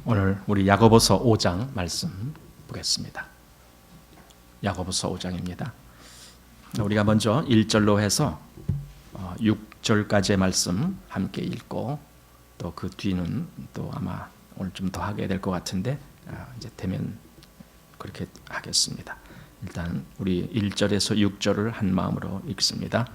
오늘 우리 야고보서 5장 말씀 보겠습니다. 야고보서 5장입니다. 우리가 먼저 1절로 해서 6절까지의 말씀 함께 읽고 또 그 뒤는 또 아마 오늘 좀 더 하게 될 것 같은데 이제 되면 그렇게 하겠습니다. 일단 우리 1절에서 6절을 한 마음으로 읽습니다.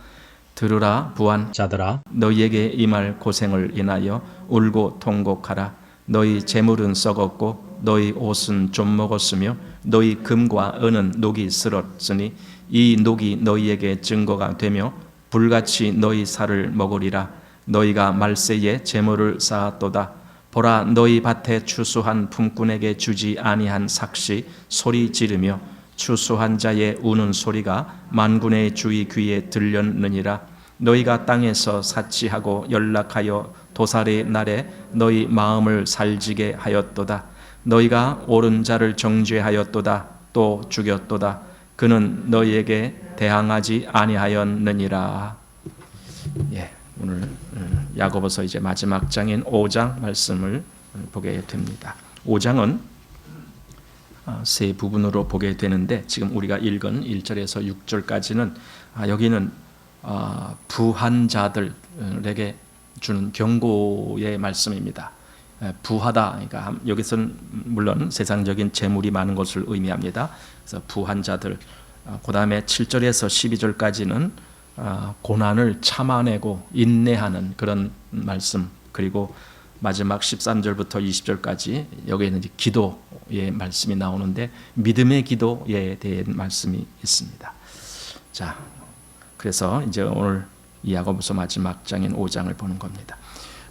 들으라 부한자들아, 너희에게 임할 고생을 인하여 울고 통곡하라. 너희 재물은 썩었고 너희 옷은 좀 먹었으며 너희 금과 은은 녹이 슬었으니 이 녹이 너희에게 증거가 되며 불같이 너희 살을 먹으리라. 너희가 말세에 재물을 쌓았도다. 보라, 너희 밭에 추수한 품꾼에게 주지 아니한 삭시 소리 지르며 추수한 자의 우는 소리가 만군의 주의 귀에 들렸느니라. 너희가 땅에서 사치하고 연락하여 도살의 날에 너희 마음을 살지게 하였도다. 너희가 옳은 자를 정죄하였도다. 또 죽였도다. 그는 너희에게 대항하지 아니하였느니라. 오늘 야고보서 이제 마지막 장인 5장 말씀을 보게 됩니다. 5장은 세 부분으로 보게 되는데 지금 우리가 읽은 1절에서 6절까지는 여기는 부한 자들에게 주는 경고의 말씀입니다. 부하다, 그러니까 여기서는 물론 세상적인 재물이 많은 것을 의미합니다. 그래서 부한 자들, 그 다음에 7절에서 12절까지는 고난을 참아내고 인내하는 그런 말씀, 그리고 마지막 13절부터 20절까지 여기에는 이제 기도의 말씀이 나오는데 믿음의 기도에 대한 말씀이 있습니다. 자, 그래서 이제 오늘 이 야고보서 마지막 장인 5장을 보는 겁니다.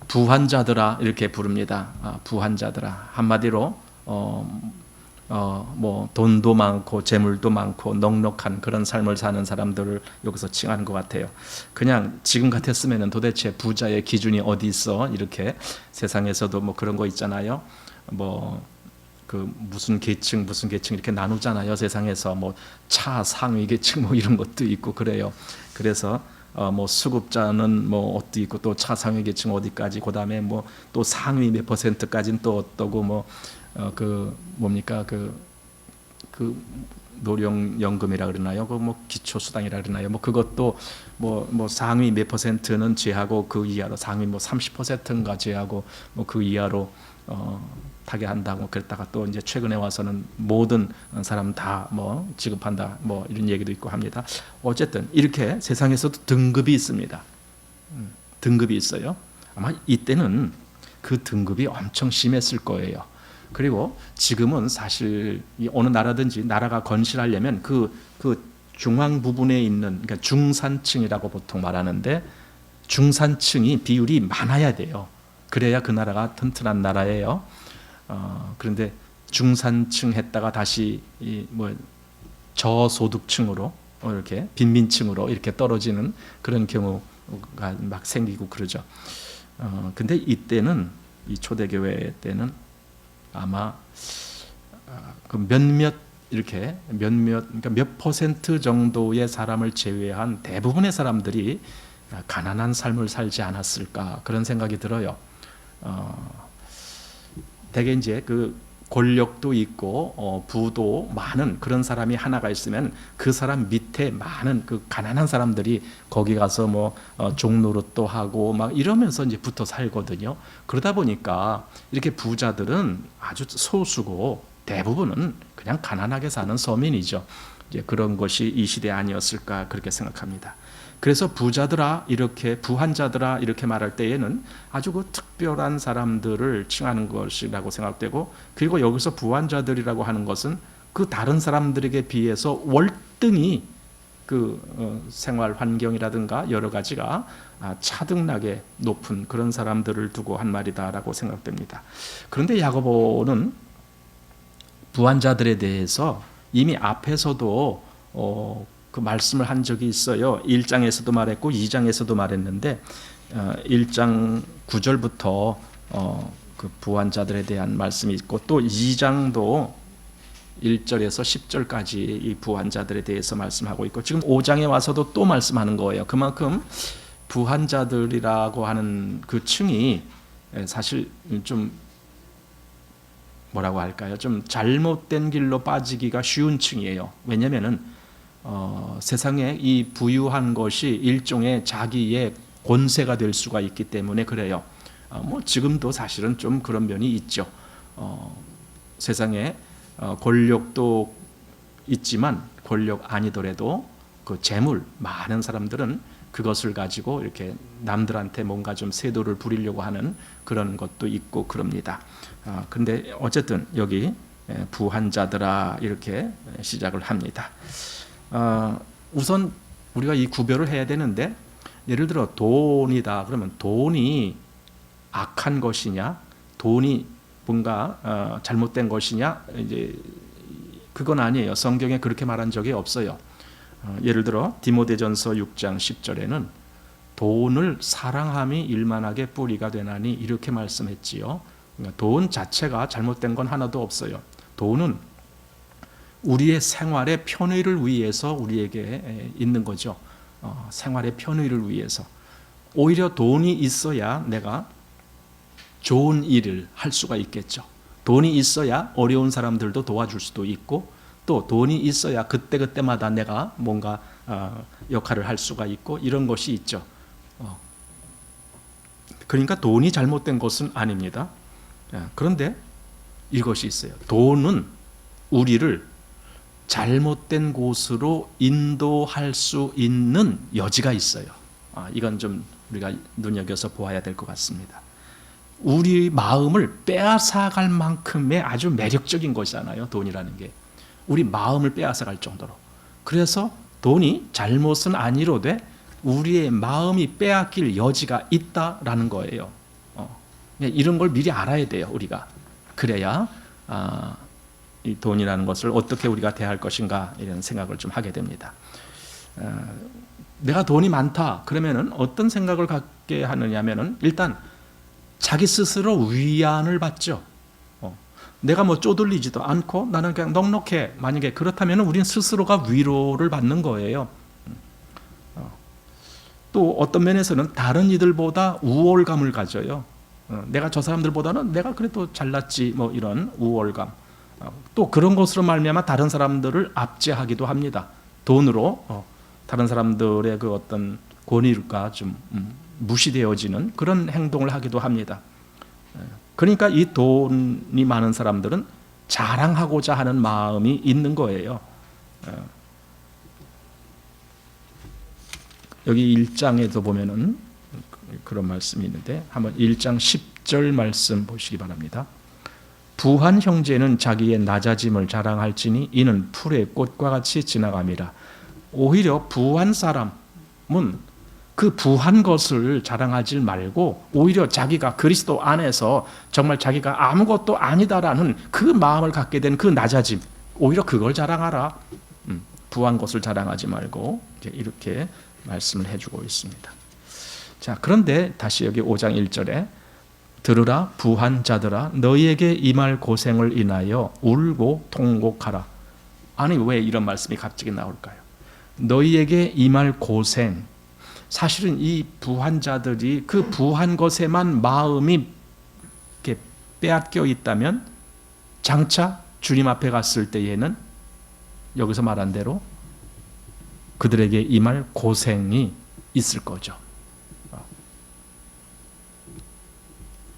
부한 자들아 이렇게 부릅니다. 부한 자들아, 한마디로 뭐 돈도 많고 재물도 많고 넉넉한 그런 삶을 사는 사람들을 여기서 칭하는 것 같아요. 그냥 지금 같았으면은 도대체 부자의 기준이 어디 있어? 이렇게 세상에서도 뭐 그런 거 있잖아요. 뭐 그 무슨 계층 이렇게 나누잖아요. 세상에서 뭐 차 상위 계층 뭐 이런 것도 있고 그래요. 그래서 뭐 수급자는 뭐 어디 있고 또 차 상위 계층 어디까지, 그다음에 뭐 또 상위 몇 %까지는 또 어떠고 뭐 그 뭡니까 그 노령연금이라 그러나요? 그 뭐 기초수당이라 그러나요? 뭐 그것도 뭐 상위 몇 %는 제하고 그 이하로, 상위 뭐 30%인가 제하고 뭐 그 이하로 타게 한다고 그랬다가 또 이제 최근에 와서는 모든 사람 다 뭐 지급한다 뭐 이런 얘기도 있고 합니다. 어쨌든 이렇게 세상에서도 등급이 있습니다. 등급이 있어요. 아마 이때는 그 등급이 엄청 심했을 거예요. 그리고 지금은 사실 어느 나라든지 나라가 건실하려면 그 중앙 부분에 있는, 그러니까 중산층이라고 보통 말하는데 중산층이 비율이 많아야 돼요. 그래야 그 나라가 튼튼한 나라예요. 그런데 중산층 했다가 다시 뭐 저소득층으로 이렇게 빈민층으로 이렇게 떨어지는 그런 경우가 막 생기고 그러죠. 근데 이때는 이 초대교회 때는 아마 그 그러니까 몇 % 정도의 사람을 제외한 대부분의 사람들이 가난한 삶을 살지 않았을까 그런 생각이 들어요. 대개 이제 그 권력도 있고 부도 많은 그런 사람이 하나가 있으면 그 사람 밑에 많은 그 가난한 사람들이 거기 가서 뭐 종노릇도 하고 막 이러면서 이제 붙어 살거든요. 그러다 보니까 이렇게 부자들은 아주 소수고 대부분은 그냥 가난하게 사는 서민이죠. 이제 그런 것이 이 시대 아니었을까 그렇게 생각합니다. 그래서 부자들아 이렇게, 부한 자들아 이렇게 말할 때에는 아주 그 특별한 사람들을 칭하는 것이라고 생각되고, 그리고 여기서 부한 자들이라고 하는 것은 그 다른 사람들에게 비해서 월등히 그 생활 환경이라든가 여러 가지가 차등하게 높은 그런 사람들을 두고 한 말이다라고 생각됩니다. 그런데 야고보는 부한 자들에 대해서 이미 앞에서도 그 말씀을 한 적이 있어요. 1장에서도 말했고 2장에서도 말했는데 1장 9절부터 그 부한 자들에 대한 말씀이 있고, 또 2장도 1절에서 10절까지 이 부한 자들에 대해서 말씀하고 있고, 지금 5장에 와서도 또 말씀하는 거예요. 그만큼 부한 자들이라고 하는 그 층이 사실 좀 뭐라고 할까요? 좀 잘못된 길로 빠지기가 쉬운 층이에요. 왜냐하면은 세상에 이 부유한 것이 일종의 자기의 권세가 될 수가 있기 때문에 그래요. 뭐 지금도 사실은 좀 그런 면이 있죠. 세상에 권력도 있지만 권력 아니더라도 그 재물 많은 사람들은 그것을 가지고 이렇게 남들한테 뭔가 좀 세도를 부리려고 하는 그런 것도 있고 그럽니다. 근데 어쨌든 여기 부한 자들아 이렇게 시작을 합니다. 우선 우리가 이 구별을 해야 되는데, 예를 들어 돈이다 그러면 돈이 악한 것이냐, 돈이 뭔가 잘못된 것이냐, 이제 그건 아니에요. 성경에 그렇게 말한 적이 없어요. 예를 들어 디모데전서 6장 10절에는 돈을 사랑함이 일만하게 뿌리가 되나니 이렇게 말씀했지요. 그러니까 돈 자체가 잘못된 건 하나도 없어요. 돈은 우리의 생활의 편의를 위해서 우리에게 있는 거죠. 생활의 편의를 위해서. 오히려 돈이 있어야 내가 좋은 일을 할 수가 있겠죠. 돈이 있어야 어려운 사람들도 도와줄 수도 있고, 또 돈이 있어야 그때그때마다 내가 뭔가 역할을 할 수가 있고, 이런 것이 있죠. 그러니까 돈이 잘못된 것은 아닙니다. 그런데 이것이 있어요. 돈은 우리를 잘못된 곳으로 인도할 수 있는 여지가 있어요. 이건 좀 우리가 눈여겨서 보아야 될 것 같습니다. 우리 마음을 빼앗아갈 만큼의 아주 매력적인 것이잖아요. 돈이라는 게 우리 마음을 빼앗아갈 정도로. 그래서 돈이 잘못은 아니로되 우리의 마음이 빼앗길 여지가 있다라는 거예요. 이런 걸 미리 알아야 돼요. 우리가 그래야 이 돈이라는 것을 어떻게 우리가 대할 것인가 이런 생각을 좀 하게 됩니다. 내가 돈이 많다 그러면은 어떤 생각을 갖게 하느냐면은 일단 자기 스스로 위안을 받죠. 내가 뭐 쪼들리지도 않고 나는 그냥 넉넉해. 만약에 그렇다면 우리는 스스로가 위로를 받는 거예요. 또 어떤 면에서는 다른 이들보다 우월감을 가져요. 내가 저 사람들보다는 내가 그래도 잘났지, 뭐 이런 우월감. 또 그런 것으로 말미암아 다른 사람들을 압제하기도 합니다. 돈으로 다른 사람들의 그 어떤 권위가 좀 무시되어지는 그런 행동을 하기도 합니다. 그러니까 이 돈이 많은 사람들은 자랑하고자 하는 마음이 있는 거예요. 여기 1장에도 보면은 그런 말씀이 있는데 한번 1장 10절 말씀 보시기 바랍니다. 부한 형제는 자기의 낮아짐을 자랑할지니 이는 풀의 꽃과 같이 지나감이라. 오히려 부한 사람은 그 부한 것을 자랑하지 말고 오히려 자기가 그리스도 안에서 정말 자기가 아무것도 아니다라는 그 마음을 갖게 된 그 낮아짐, 오히려 그걸 자랑하라. 부한 것을 자랑하지 말고 이렇게 말씀을 해주고 있습니다. 자, 그런데 다시 여기 5장 1절에 들으라 부한 자들아 너희에게 임할 고생을 인하여 울고 통곡하라. 아니 왜 이런 말씀이 갑자기 나올까요? 너희에게 임할 고생, 사실은 이 부한 자들이 그 부한 것에만 마음이 이렇게 빼앗겨 있다면 장차 주님 앞에 갔을 때에는 여기서 말한 대로 그들에게 임할 고생이 있을 거죠.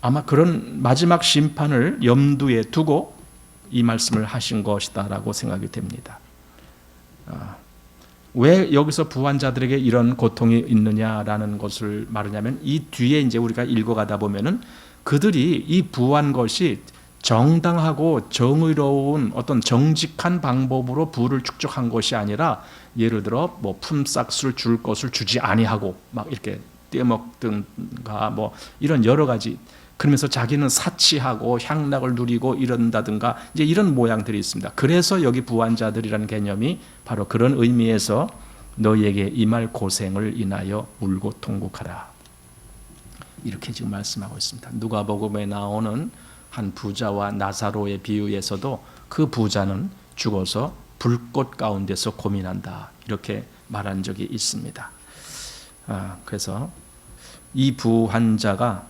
아마 그런 마지막 심판을 염두에 두고 이 말씀을 하신 것이다라고 생각이 됩니다. 왜 여기서 부한 자들에게 이런 고통이 있느냐라는 것을 말하냐면 이 뒤에 이제 우리가 읽어가다 보면은 그들이 이 부한 것이 정당하고 정의로운 어떤 정직한 방법으로 부를 축적한 것이 아니라 예를 들어 뭐 품삯을 줄 것을 주지 아니하고 막 이렇게 떼먹든가 뭐 이런 여러 가지, 그러면서 자기는 사치하고 향락을 누리고 이런다든가 이제 이런 모양들이 있습니다. 그래서 여기 부한 자들이라는 개념이 바로 그런 의미에서 너희에게 임할 고생을 인하여 울고 통곡하라 이렇게 지금 말씀하고 있습니다. 누가복음에 나오는 한 부자와 나사로의 비유에서도 그 부자는 죽어서 불꽃 가운데서 고민한다 이렇게 말한 적이 있습니다. 그래서 이 부한 자가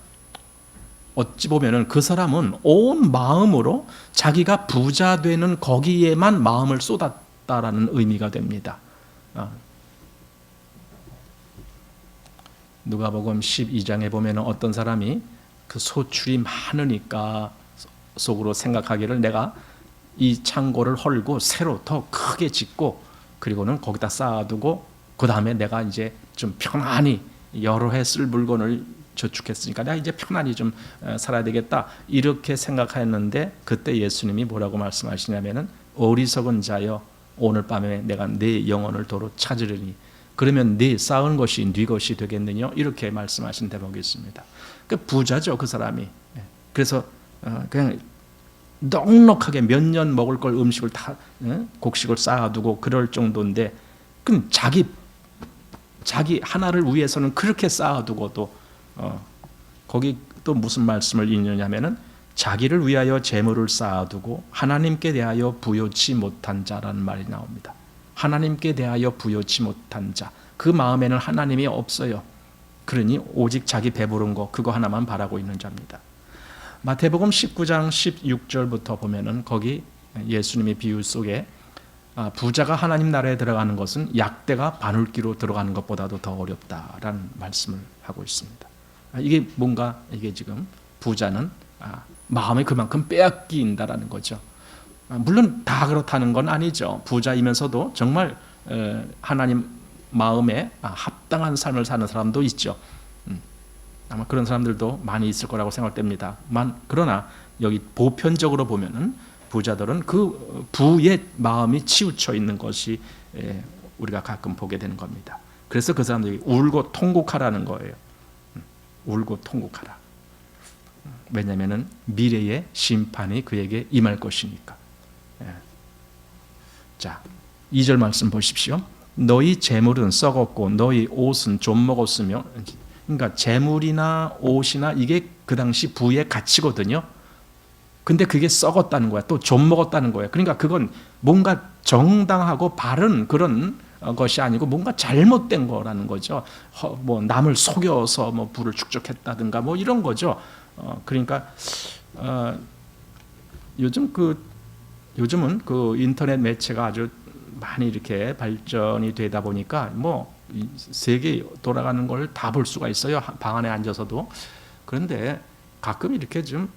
어찌 보면은 그 사람은 온 마음으로 자기가 부자 되는 거기에만 마음을 쏟았다라는 의미가 됩니다. 누가복음 12장에 보면은 어떤 사람이 그 소출이 많으니까 속으로 생각하기를 내가 이 창고를 헐고 새로 더 크게 짓고 그리고는 거기다 쌓아두고 그 다음에 내가 이제 좀 편안히 여러 해 쓸 물건을 저축했으니까 내가 이제 편안히 좀 살아야 되겠다 이렇게 생각했는데 그때 예수님이 뭐라고 말씀하시냐면은 어리석은 자여 오늘 밤에 내가 네 영혼을 도로 찾으려니 그러면 네 쌓은 것이 네 것이 되겠느냐 이렇게 말씀하신 대목이 있습니다. 그 부자죠 그 사람이. 그래서 그냥 넉넉하게 몇 년 먹을 걸 음식을 다 곡식을 쌓아두고 그럴 정도인데 그럼 자기 하나를 위해서는 그렇게 쌓아두고도 거기 또 무슨 말씀을 인용하냐면은 자기를 위하여 재물을 쌓아두고 하나님께 대하여 부요치 못한 자라는 말이 나옵니다. 하나님께 대하여 부요치 못한 자, 그 마음에는 하나님이 없어요. 그러니 오직 자기 배부른 거 그거 하나만 바라고 있는 자입니다. 마태복음 19장 16절부터 보면은 거기 예수님의 비유 속에 부자가 하나님 나라에 들어가는 것은 약대가 바늘기로 들어가는 것보다도 더 어렵다라는 말씀을 하고 있습니다. 이게 뭔가 이게 지금 부자는 마음에 그만큼 빼앗긴다라는 거죠. 물론 다 그렇다는 건 아니죠. 부자이면서도 정말 하나님 마음에 합당한 삶을 사는 사람도 있죠. 아마 그런 사람들도 많이 있을 거라고 생각됩니다. 그러나 여기 보편적으로 보면은 부자들은 그 부의 마음이 치우쳐 있는 것이 우리가 가끔 보게 되는 겁니다. 그래서 그 사람들이 울고 통곡하라는 거예요. 울고 통곡하라. 왜냐하면은 미래의 심판이 그에게 임할 것이니까. 자, 2절 말씀 보십시오. 너희 재물은 썩었고 너희 옷은 좀 먹었으며, 그러니까 재물이나 옷이나 이게 그 당시 부의 가치거든요. 근데 그게 썩었다는 거야. 또 좀 먹었다는 거야. 그러니까 그건 뭔가 정당하고 바른 그런 것이 아니고 뭔가 잘못된 거라는 거죠. 뭐 남을 속여서 뭐 부를 축적했다든가 뭐 이런 거죠. 그러니까 요즘은 그 인터넷 매체가 아주 많이 이렇게 발전이 되다 보니까 뭐 세계 돌아가는 걸 다 볼 수가 있어요. 방 안에 앉아서도. 그런데 가끔 이렇게 좀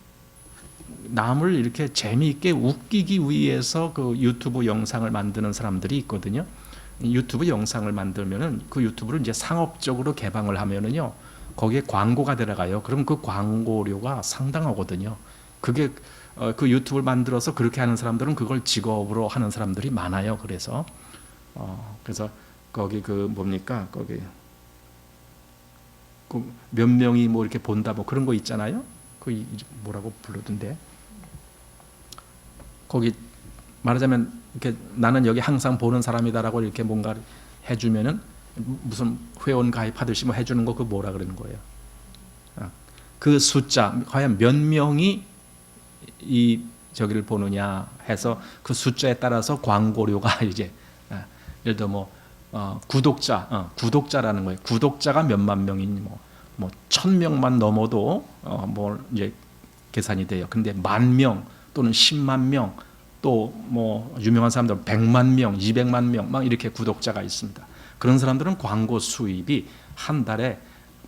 남을 이렇게 재미있게 웃기기 위해서 그 유튜브 영상을 만드는 사람들이 있거든요. 유튜브 영상을 만들면은 그 유튜브를 이제 상업적으로 개방을 하면은요, 거기에 광고가 들어가요. 그럼 그 광고료가 상당하거든요. 그게 그 유튜브를 만들어서 그렇게 하는 사람들은 그걸 직업으로 하는 사람들이 많아요. 그래서 거기 그 뭡니까 거기 그 몇 명이 뭐 이렇게 본다 뭐 그런 거 있잖아요. 그 뭐라고 부르던데. 거기 말하자면 이렇게 나는 여기 항상 보는 사람이다라고 이렇게 뭔가 해주면은 무슨 회원 가입하듯이 뭐 해주는 거 그 뭐라 그러는 거예요. 그 숫자 과연 몇 명이 이 저기를 보느냐 해서 그 숫자에 따라서 광고료가 이제 예를 들어 뭐 구독자라는 거예요. 구독자가 몇만 명이니 뭐 1000명만 넘어도 뭐 이제 계산이 돼요. 근데 10,000명 또는 10만 명 또 뭐 유명한 사람들은 100만 명, 200만 명 막 이렇게 구독자가 있습니다. 그런 사람들은 광고 수입이 한 달에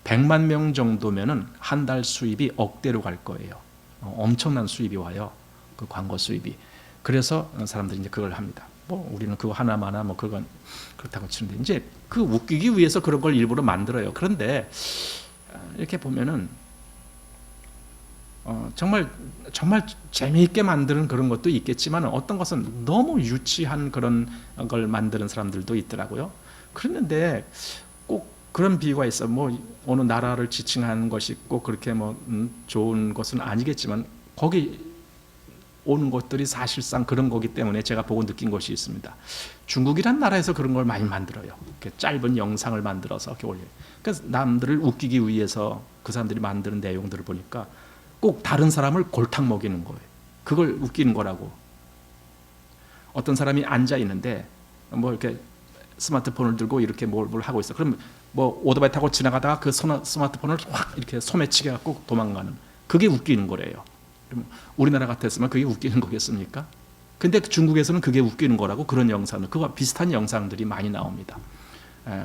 100만 명 정도면은 한 달 수입이 억대로 갈 거예요. 엄청난 수입이 와요. 그 광고 수입이. 그래서 사람들이 이제 그걸 합니다. 뭐 우리는 그거 하나마나 뭐 그건 그렇다고 치는데 이제 그 웃기기 위해서 그런 걸 일부러 만들어요. 그런데 이렇게 보면은 정말 재미있게 만드는 그런 것도 있겠지만 어떤 것은 너무 유치한 그런 걸 만드는 사람들도 있더라고요. 그런데 꼭 그런 비유가 있어. 뭐 어느 나라를 지칭하는 것이 꼭 그렇게 뭐 좋은 것은 아니겠지만 거기 오는 것들이 사실상 그런 거기 때문에 제가 보고 느낀 것이 있습니다. 중국이란 나라에서 그런 걸 많이 만들어요. 이렇게 짧은 영상을 만들어서 이렇게 올려요. 그래서 남들을 웃기기 위해서 그 사람들이 만드는 내용들을 보니까 꼭 다른 사람을 골탕 먹이는 거예요. 그걸 웃기는 거라고. 어떤 사람이 앉아 있는데 뭐 이렇게 스마트폰을 들고 이렇게 뭘 하고 있어. 그럼 뭐 오토바이 타고 지나가다가 그 스마트폰을 확 이렇게 소매치게 갖고 도망가는 그게 웃기는 거래요. 우리나라 같았으면 그게 웃기는 거겠습니까? 근데 중국에서는 그게 웃기는 거라고 그런 영상들, 그와 비슷한 영상들이 많이 나옵니다.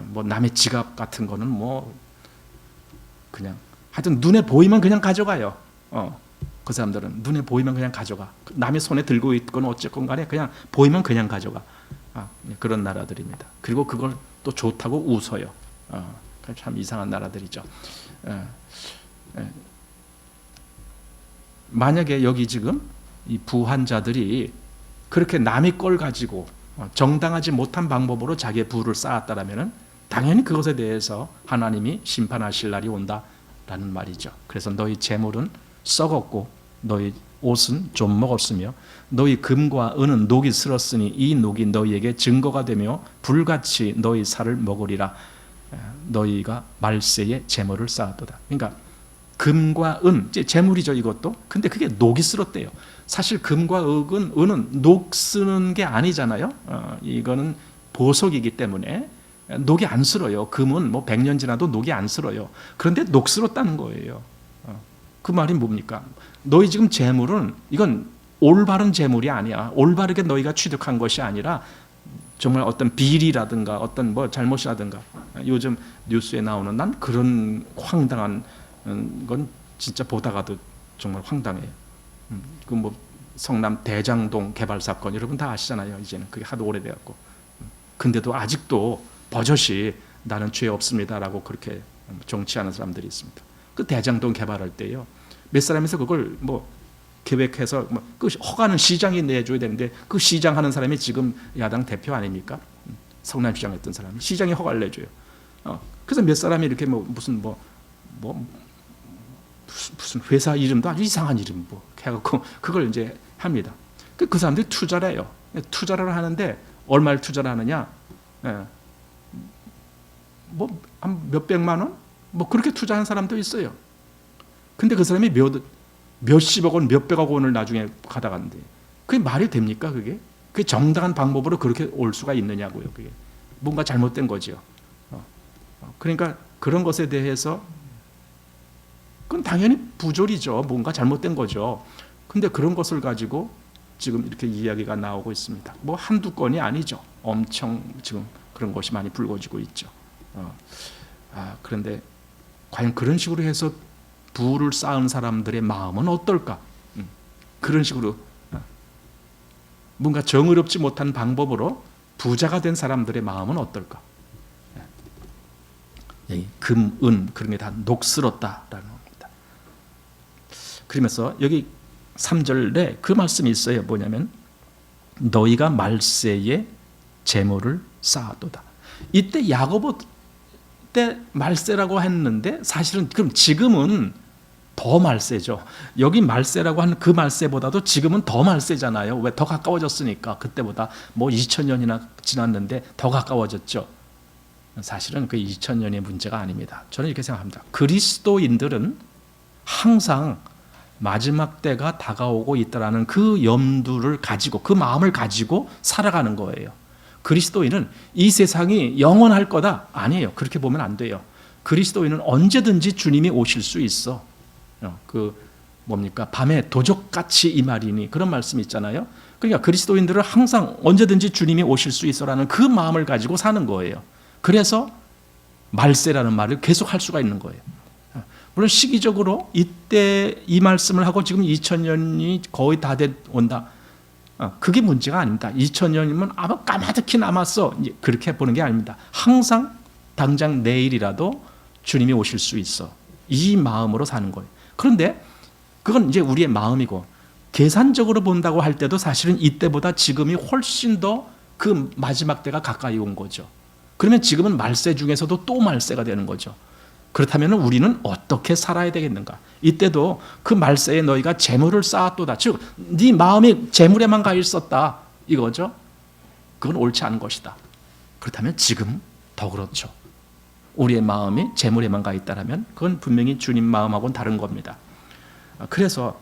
뭐 남의 지갑 같은 거는 뭐 그냥 하여튼 눈에 보이면 그냥 가져가요. 그 사람들은 눈에 보이면 그냥 가져가. 남의 손에 들고 있건 어쨌건 간에 그냥 보이면 그냥 가져가. 그런 나라들입니다. 그리고 그걸 또 좋다고 웃어요. 참 이상한 나라들이죠. 만약에 여기 지금 이 부한자들이 그렇게 남의 걸 가지고 정당하지 못한 방법으로 자기의 부를 쌓았다라면은 당연히 그것에 대해서 하나님이 심판하실 날이 온다라는 말이죠. 그래서 너희 재물은 썩었고 너희 옷은 좀 먹었으며 너희 금과 은은 녹이 슬었으니 이 녹이 너희에게 증거가 되며 불같이 너희 살을 먹으리라. 너희가 말세에 재물을 쌓았도다. 그러니까 금과 은, 재물이죠 이것도. 근데 그게 녹이 슬었대요. 사실 금과 은은 녹 쓰는 게 아니잖아요. 이거는 보석이기 때문에 녹이 안 슬어요. 금은 뭐 100년 지나도 녹이 안 슬어요. 그런데 녹 슬었다는 거예요. 그 말이 뭡니까? 너희 지금 재물은 이건 올바른 재물이 아니야. 올바르게 너희가 취득한 것이 아니라 정말 어떤 비리라든가 어떤 뭐 잘못이라든가 요즘 뉴스에 나오는 난 그런 황당한 건 진짜 보다가도 정말 황당해요. 그 뭐 성남 대장동 개발 사건 여러분 다 아시잖아요. 이제는 그게 하도 오래돼갖고 근데도 아직도 버젓이 나는 죄 없습니다라고 그렇게 정치하는 사람들이 있습니다. 그 대장동 개발할 때요 몇 사람에서 그걸 뭐 계획해서 그 허가는 시장이 내줘야 되는데 그 시장 하는 사람이 지금 야당 대표 아닙니까? 성남시장 했던 사람이 시장이 허가를 내줘요. 그래서 몇 사람이 이렇게 뭐 무슨 무슨 회사 이름도 아주 이상한 이름 뭐 해갖고 그걸 이제 합니다. 그 사람들이 투자를 해요. 투자를 하는데 얼마를 투자를 하느냐? 뭐 한 몇백만 원? 뭐 그렇게 투자한 사람도 있어요. 근데 그 사람이 몇십억 원, 몇백억 원을 나중에 가다가는데 그게 말이 됩니까? 그게 정당한 방법으로 그렇게 올 수가 있느냐고요. 그게 뭔가 잘못된 거죠. 그러니까 그런 것에 대해서 그건 당연히 부조리죠. 뭔가 잘못된 거죠. 근데 그런 것을 가지고 지금 이렇게 이야기가 나오고 있습니다. 뭐 한두 건이 아니죠. 엄청 지금 그런 것이 많이 불거지고 있죠. 그런데 과연 그런 식으로 해서 부를 쌓은 사람들의 마음은 어떨까? 그런 식으로 뭔가 정의롭지 못한 방법으로 부자가 된 사람들의 마음은 어떨까? 금, 은 그런 게 다 녹슬었다라는 겁니다. 그러면서 여기 3절에 그 말씀이 있어요. 뭐냐면 너희가 말세에 재물을 쌓아도다. 이때 야고보 때 말세라고 했는데 사실은 그럼 지금은 더 말세죠. 여기 말세라고 하는 그 말세보다도 지금은 더 말세잖아요. 왜? 더 가까워졌으니까. 그때보다 뭐 2000년이나 지났는데 더 가까워졌죠. 사실은 그 2000년의 문제가 아닙니다. 저는 이렇게 생각합니다. 그리스도인들은 항상 마지막 때가 다가오고 있다라는 그 염두를 가지고 그 마음을 가지고 살아가는 거예요. 그리스도인은 이 세상이 영원할 거다? 아니에요. 그렇게 보면 안 돼요. 그리스도인은 언제든지 주님이 오실 수 있어. 그 뭡니까? 밤에 도적같이 이 말이니 그런 말씀이 있잖아요. 그러니까 그리스도인들은 항상 언제든지 주님이 오실 수 있어라는 그 마음을 가지고 사는 거예요. 그래서 말세라는 말을 계속 할 수가 있는 거예요. 물론 시기적으로 이때 이 말씀을 하고 지금 2000년이 거의 다 온다. 그게 문제가 아닙니다. 2000년이면 아마 까마득히 남았어. 그렇게 보는 게 아닙니다. 항상 당장 내일이라도 주님이 오실 수 있어. 이 마음으로 사는 거예요. 그런데 그건 이제 우리의 마음이고 계산적으로 본다고 할 때도 사실은 이때보다 지금이 훨씬 더 그 마지막 때가 가까이 온 거죠. 그러면 지금은 말세 중에서도 또 말세가 되는 거죠. 그렇다면 우리는 어떻게 살아야 되겠는가? 이때도 그 말세에 너희가 재물을 쌓았도다. 즉, 네 마음이 재물에만 가 있었다. 이거죠. 그건 옳지 않은 것이다. 그렇다면 지금 더 그렇죠. 우리의 마음이 재물에만 가 있다면 그건 분명히 주님 마음하고는 다른 겁니다. 그래서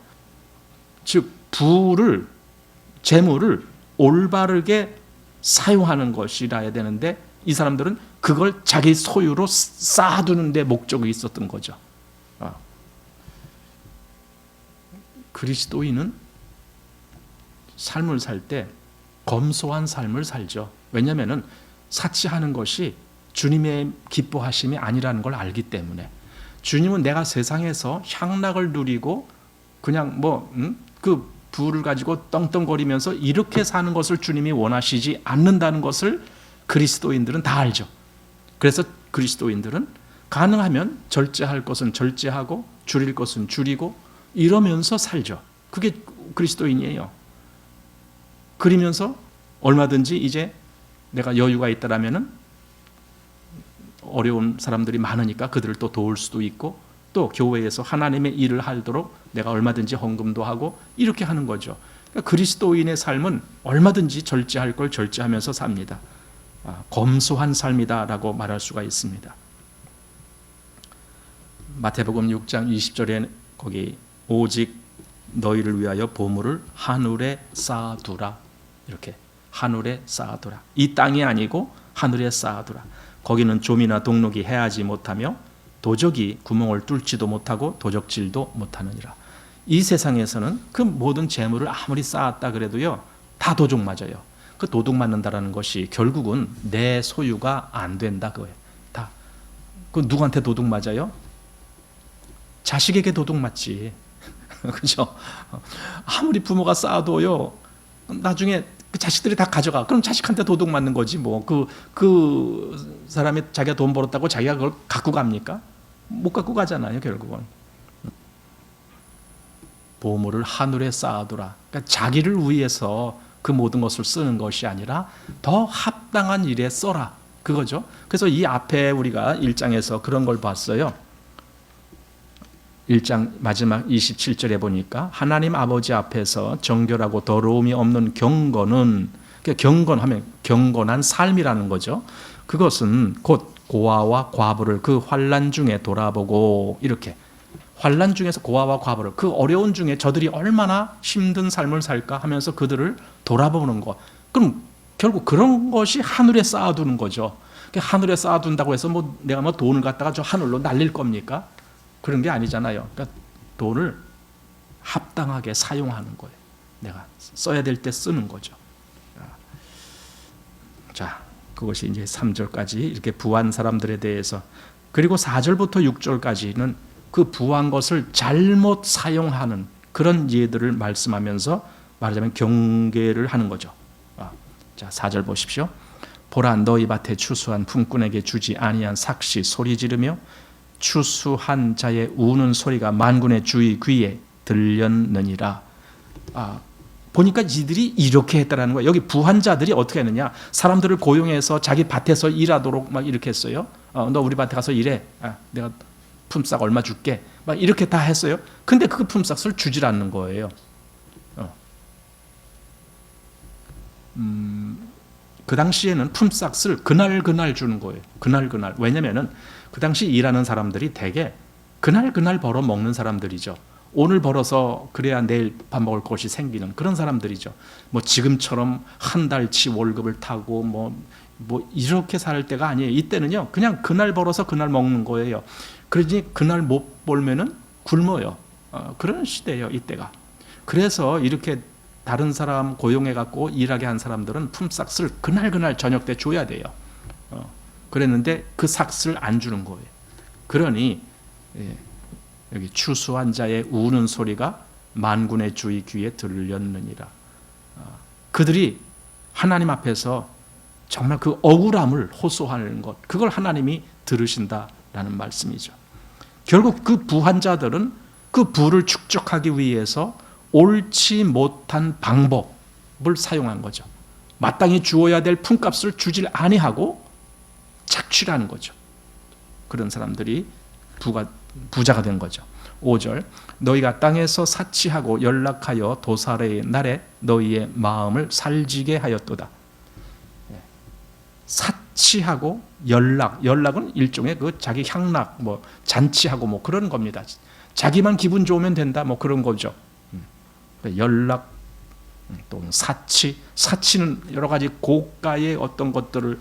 즉 재물을 올바르게 사용하는 것이라야 되는데 이 사람들은 그걸 자기 소유로 쌓아두는 데 목적이 있었던 거죠. 그리스도인은 삶을 살 때 검소한 삶을 살죠. 왜냐하면 사치하는 것이 주님의 기뻐하심이 아니라는 걸 알기 때문에. 주님은 내가 세상에서 향락을 누리고 그냥 그 부를 가지고 떵떵거리면서 이렇게 사는 것을 주님이 원하시지 않는다는 것을 그리스도인들은 다 알죠. 그래서 그리스도인들은 가능하면 절제할 것은 절제하고 줄일 것은 줄이고 이러면서 살죠. 그게 그리스도인이에요. 그러면서 얼마든지 이제 내가 여유가 있다라면은 어려운 사람들이 많으니까 그들을 또 도울 수도 있고, 또 교회에서 하나님의 일을 하도록 내가 얼마든지 헌금도 하고 이렇게 하는 거죠. 그러니까 그리스도인의 삶은 얼마든지 절제할 걸 절제하면서 삽니다. 검소한 삶이다라고 말할 수가 있습니다. 마태복음 6장 20절에 거기 오직 너희를 위하여 보물을 하늘에 쌓아두라, 이렇게 하늘에 쌓아두라. 이 땅이 아니고 하늘에 쌓아두라. 거기는 좀이나 동록이 해하지 못하며 도적이 구멍을 뚫지도 못하고 도적질도 못하느니라. 이 세상에서는 그 모든 재물을 아무리 쌓았다 그래도요, 다 도둑 맞아요. 그 도둑 맞는다라는 것이 결국은 내 소유가 안 된다 그거예요. 다. 그 누구한테 도둑 맞아요? 자식에게 도둑 맞지. 그죠? 아무리 부모가 쌓아도요, 나중에 그 자식들이 다 가져가. 그럼 자식한테 도둑 맞는 거지 뭐. 그 사람이 자기가 돈 벌었다고 자기가 그걸 갖고 갑니까? 못 갖고 가잖아요, 결국은. 보물을 하늘에 쌓아두라. 그러니까 자기를 위해서 그 모든 것을 쓰는 것이 아니라 더 합당한 일에 써라, 그거죠. 그래서 이 앞에 우리가 1장에서 그런 걸 봤어요. 1장 마지막 27절에 보니까 하나님 아버지 앞에서 정결하고 더러움이 없는 경건은, 경건하면 경건한 삶이라는 거죠. 그것은 곧 고아와 과부를 그 환난 중에 돌아보고, 이렇게 환난 중에서 고아와 과부를, 그 어려운 중에 저들이 얼마나 힘든 삶을 살까 하면서 그들을 돌아보는 것. 그럼 결국 그런 것이 하늘에 쌓아두는 거죠. 하늘에 쌓아둔다고 해서 뭐 내가 뭐 돈을 갖다가 저 하늘로 날릴 겁니까? 그런 게 아니잖아요. 그러니까 돈을 합당하게 사용하는 거예요. 내가 써야 될 때 쓰는 거죠. 자, 그것이 이제 3절까지 이렇게 부한 사람들에 대해서, 그리고 4절부터 6절까지는 그 부한 것을 잘못 사용하는 그런 예들을 말씀하면서 말하자면 경계를 하는 거죠. 자, 4절 보십시오. 보라, 너희 밭에 추수한 품꾼에게 주지 아니한 삭시 소리 지르며 추수한 자의 우는 소리가 만군의 주의 귀에 들렸느니라. 보니까 이들이 이렇게 했다라는 거예요. 여기 부한 자들이 어떻게 했느냐? 사람들을 고용해서 자기 밭에서 일하도록 막 이렇게 했어요. 너 우리 밭에 가서 일해. 내가 품삯 얼마 줄게. 막 이렇게 다 했어요. 근데 그 품삯을 주질 않는 거예요. 그 당시에는 품삯을 그날 주는 거예요. 그날. 왜냐면은 그 당시 일하는 사람들이 대개 그날 벌어 먹는 사람들이죠. 오늘 벌어서 그래야 내일 밥 먹을 것이 생기는 그런 사람들이죠. 뭐 지금처럼 한 달치 월급을 타고 뭐 이렇게 살 때가 아니에요. 이때는요, 그냥 그날 벌어서 그날 먹는 거예요. 그러니 그날 못 벌면은 굶어요. 그런 시대예요, 이때가. 그래서 이렇게 다른 사람 고용해 갖고 일하게 한 사람들은 품삯을 그날 저녁 때 줘야 돼요. 그랬는데 그 삭을 안 주는 거예요. 그러니 여기 추수한 자의 우는 소리가 만군의 주의 귀에 들렸느니라. 그들이 하나님 앞에서 정말 그 억울함을 호소하는 것, 그걸 하나님이 들으신다라는 말씀이죠. 결국 그 부한 자들은 그 부를 축적하기 위해서 옳지 못한 방법을 사용한 거죠. 마땅히 주어야 될 품값을 주질 아니하고 착취하는 거죠. 그런 사람들이 부자가 된 거죠. 5절, 너희가 땅에서 사치하고 연락하여 도살의 날에 너희의 마음을 살지게 하였도다. 사치하고 연락은 일종의 그 자기 향락, 뭐 잔치하고 뭐 그런 겁니다. 자기만 기분 좋으면 된다, 뭐 그런 거죠. 연락 또는 사치는 여러 가지 고가의 어떤 것들을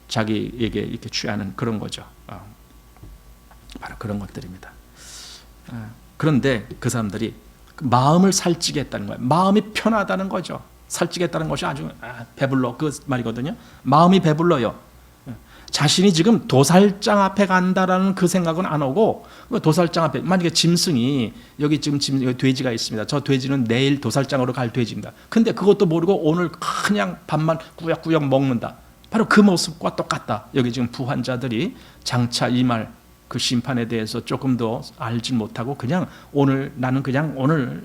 자기에게 이렇게 취하는 그런 거죠. 바로 그런 것들입니다. 그런데 그 사람들이 마음을 살찌게 했다는 거예요. 마음이 편하다는 거죠. 살찌겠다는 것이 아주 배불러 그 말이거든요. 마음이 배불러요. 자신이 지금 도살장 앞에 간다라는 그 생각은 안 오고, 도살장 앞에 만약에 짐승이 여기 지금 여기 돼지가 있습니다. 저 돼지는 내일 도살장으로 갈 돼지입니다. 근데 그것도 모르고 오늘 그냥 밥만 꾸역꾸역 먹는다. 바로 그 모습과 똑같다. 여기 지금 부환자들이 장차 이 말 그 심판에 대해서 조금 더 알지 못하고 그냥 오늘 나는 그냥 오늘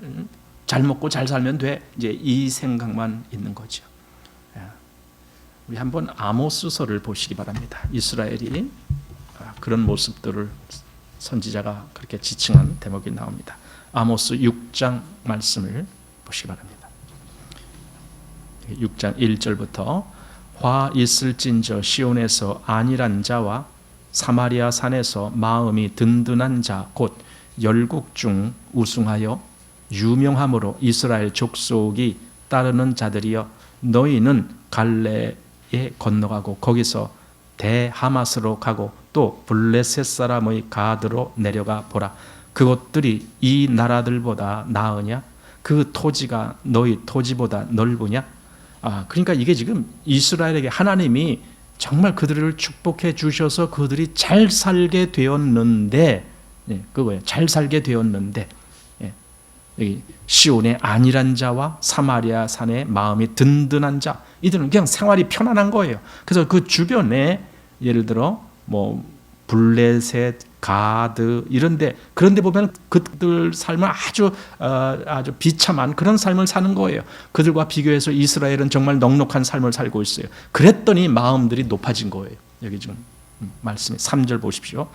잘 먹고 잘 살면 돼. 이제 이 생각만 있는 거죠. 우리 한번 아모스서를 보시기 바랍니다. 이스라엘이 그런 모습들을 선지자가 그렇게 지칭한 대목이 나옵니다. 아모스 6장 말씀을 보시기 바랍니다. 6장 1절부터 화 있을진저 시온에서 안일한 자와 사마리아 산에서 마음이 든든한 자 곧 열국 중 우승하여 유명함으로 이스라엘 족속이 따르는 자들이여 너희는 갈레에 건너가고 거기서 대하마스로 가고 또 블레셋 사람의 가드로 내려가 보라. 그것들이 이 나라들보다 나으냐? 그 토지가 너희 토지보다 넓으냐? 그러니까 이게 지금 이스라엘에게 하나님이 정말 그들을 축복해 주셔서 그들이 잘 살게 되었는데, 그거예요. 잘 살게 되었는데, 여기 시온의 안일한 자와 사마리아 산의 마음이 든든한 자, 이들은 그냥 생활이 편안한 거예요. 그래서 그 주변에 예를 들어 뭐 블레셋, 가드 이런데 그런데 보면 그들 삶은 아주 비참한 그런 삶을 사는 거예요. 그들과 비교해서 이스라엘은 정말 넉넉한 삶을 살고 있어요. 그랬더니 마음들이 높아진 거예요. 여기 지금 말씀이 3절 보십시오.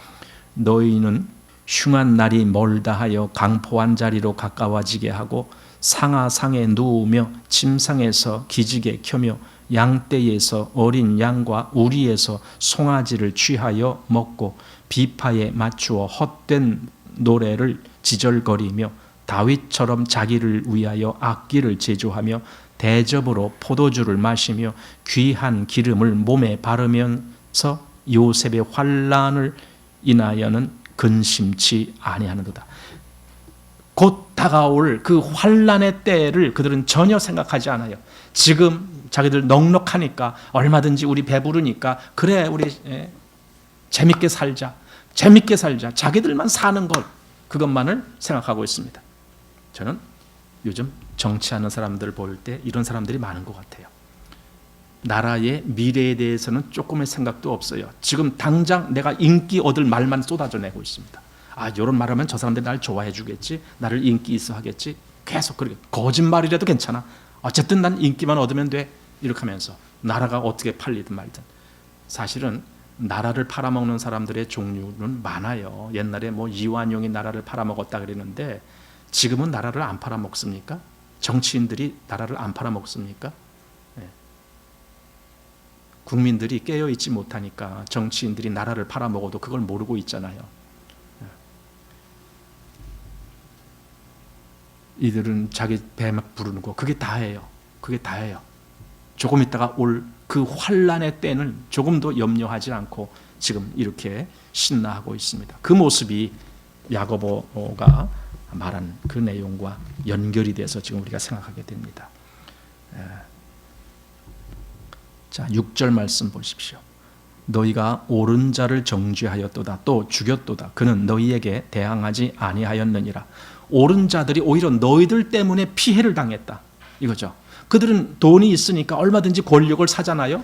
너희는 흉한 날이 멀다 하여 강포한 자리로 가까워지게 하고 상하상에 누우며 침상에서 기지개 켜며 양떼에서 어린 양과 우리에서 송아지를 취하여 먹고 비파에 맞추어 헛된 노래를 지절거리며 다윗처럼 자기를 위하여 악기를 제조하며 대접으로 포도주를 마시며 귀한 기름을 몸에 바르면서 요셉의 환난을 인하여는 근심치 아니하는도다. 곧 다가올 그 환난의 때를 그들은 전혀 생각하지 않아요. 지금 자기들 넉넉하니까 얼마든지 우리 배부르니까 그래 우리 재밌게 살자. 자기들만 사는 것 그것만을 생각하고 있습니다. 저는 요즘 정치하는 사람들 볼 때 이런 사람들이 많은 것 같아요. 나라의 미래에 대해서는 조금의 생각도 없어요. 지금 당장 내가 인기 얻을 말만 쏟아져내고 있습니다. 이런 말하면 저 사람들이 날 좋아해 주겠지, 나를 인기 있어 하겠지, 계속 그렇게 거짓말이라도 괜찮아, 어쨌든 난 인기만 얻으면 돼, 이렇게 하면서 나라가 어떻게 팔리든 말든. 사실은 나라를 팔아먹는 사람들의 종류는 많아요. 옛날에 뭐 이완용이 나라를 팔아먹었다 그랬는데 지금은 나라를 안 팔아먹습니까? 정치인들이 나라를 안 팔아먹습니까? 국민들이 깨어있지 못하니까 정치인들이 나라를 팔아먹어도 그걸 모르고 있잖아요. 이들은 자기 배 막 부르는 거 그게 다예요. 조금 있다가 올 그 환난의 때는 조금도 염려하지 않고 지금 이렇게 신나하고 있습니다. 그 모습이 야고보가 말한 그 내용과 연결이 돼서 지금 우리가 생각하게 됩니다. 자, 6절 말씀 보십시오. 너희가 옳은 자를 정죄하였도다 또 죽였도다 그는 너희에게 대항하지 아니하였느니라. 옳은 자들이 오히려 너희들 때문에 피해를 당했다 이거죠. 그들은 돈이 있으니까 얼마든지 권력을 사잖아요.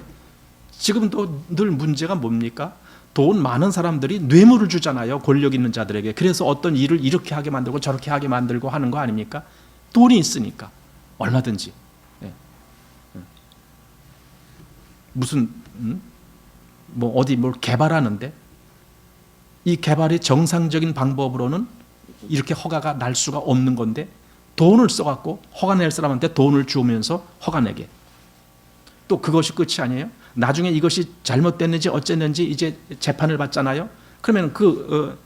지금도 늘 문제가 뭡니까? 돈 많은 사람들이 뇌물을 주잖아요. 권력 있는 자들에게. 그래서 어떤 일을 이렇게 하게 만들고 저렇게 하게 만들고 하는 거 아닙니까? 돈이 있으니까 얼마든지. 무슨 뭐 어디 뭘 개발하는데 이 개발의 정상적인 방법으로는 이렇게 허가가 날 수가 없는 건데 돈을 써갖고 허가 낼 사람한테 돈을 주면서 허가 내게. 또 그것이 끝이 아니에요. 나중에 이것이 잘못됐는지 어쨌는지 이제 재판을 받잖아요. 그러면 그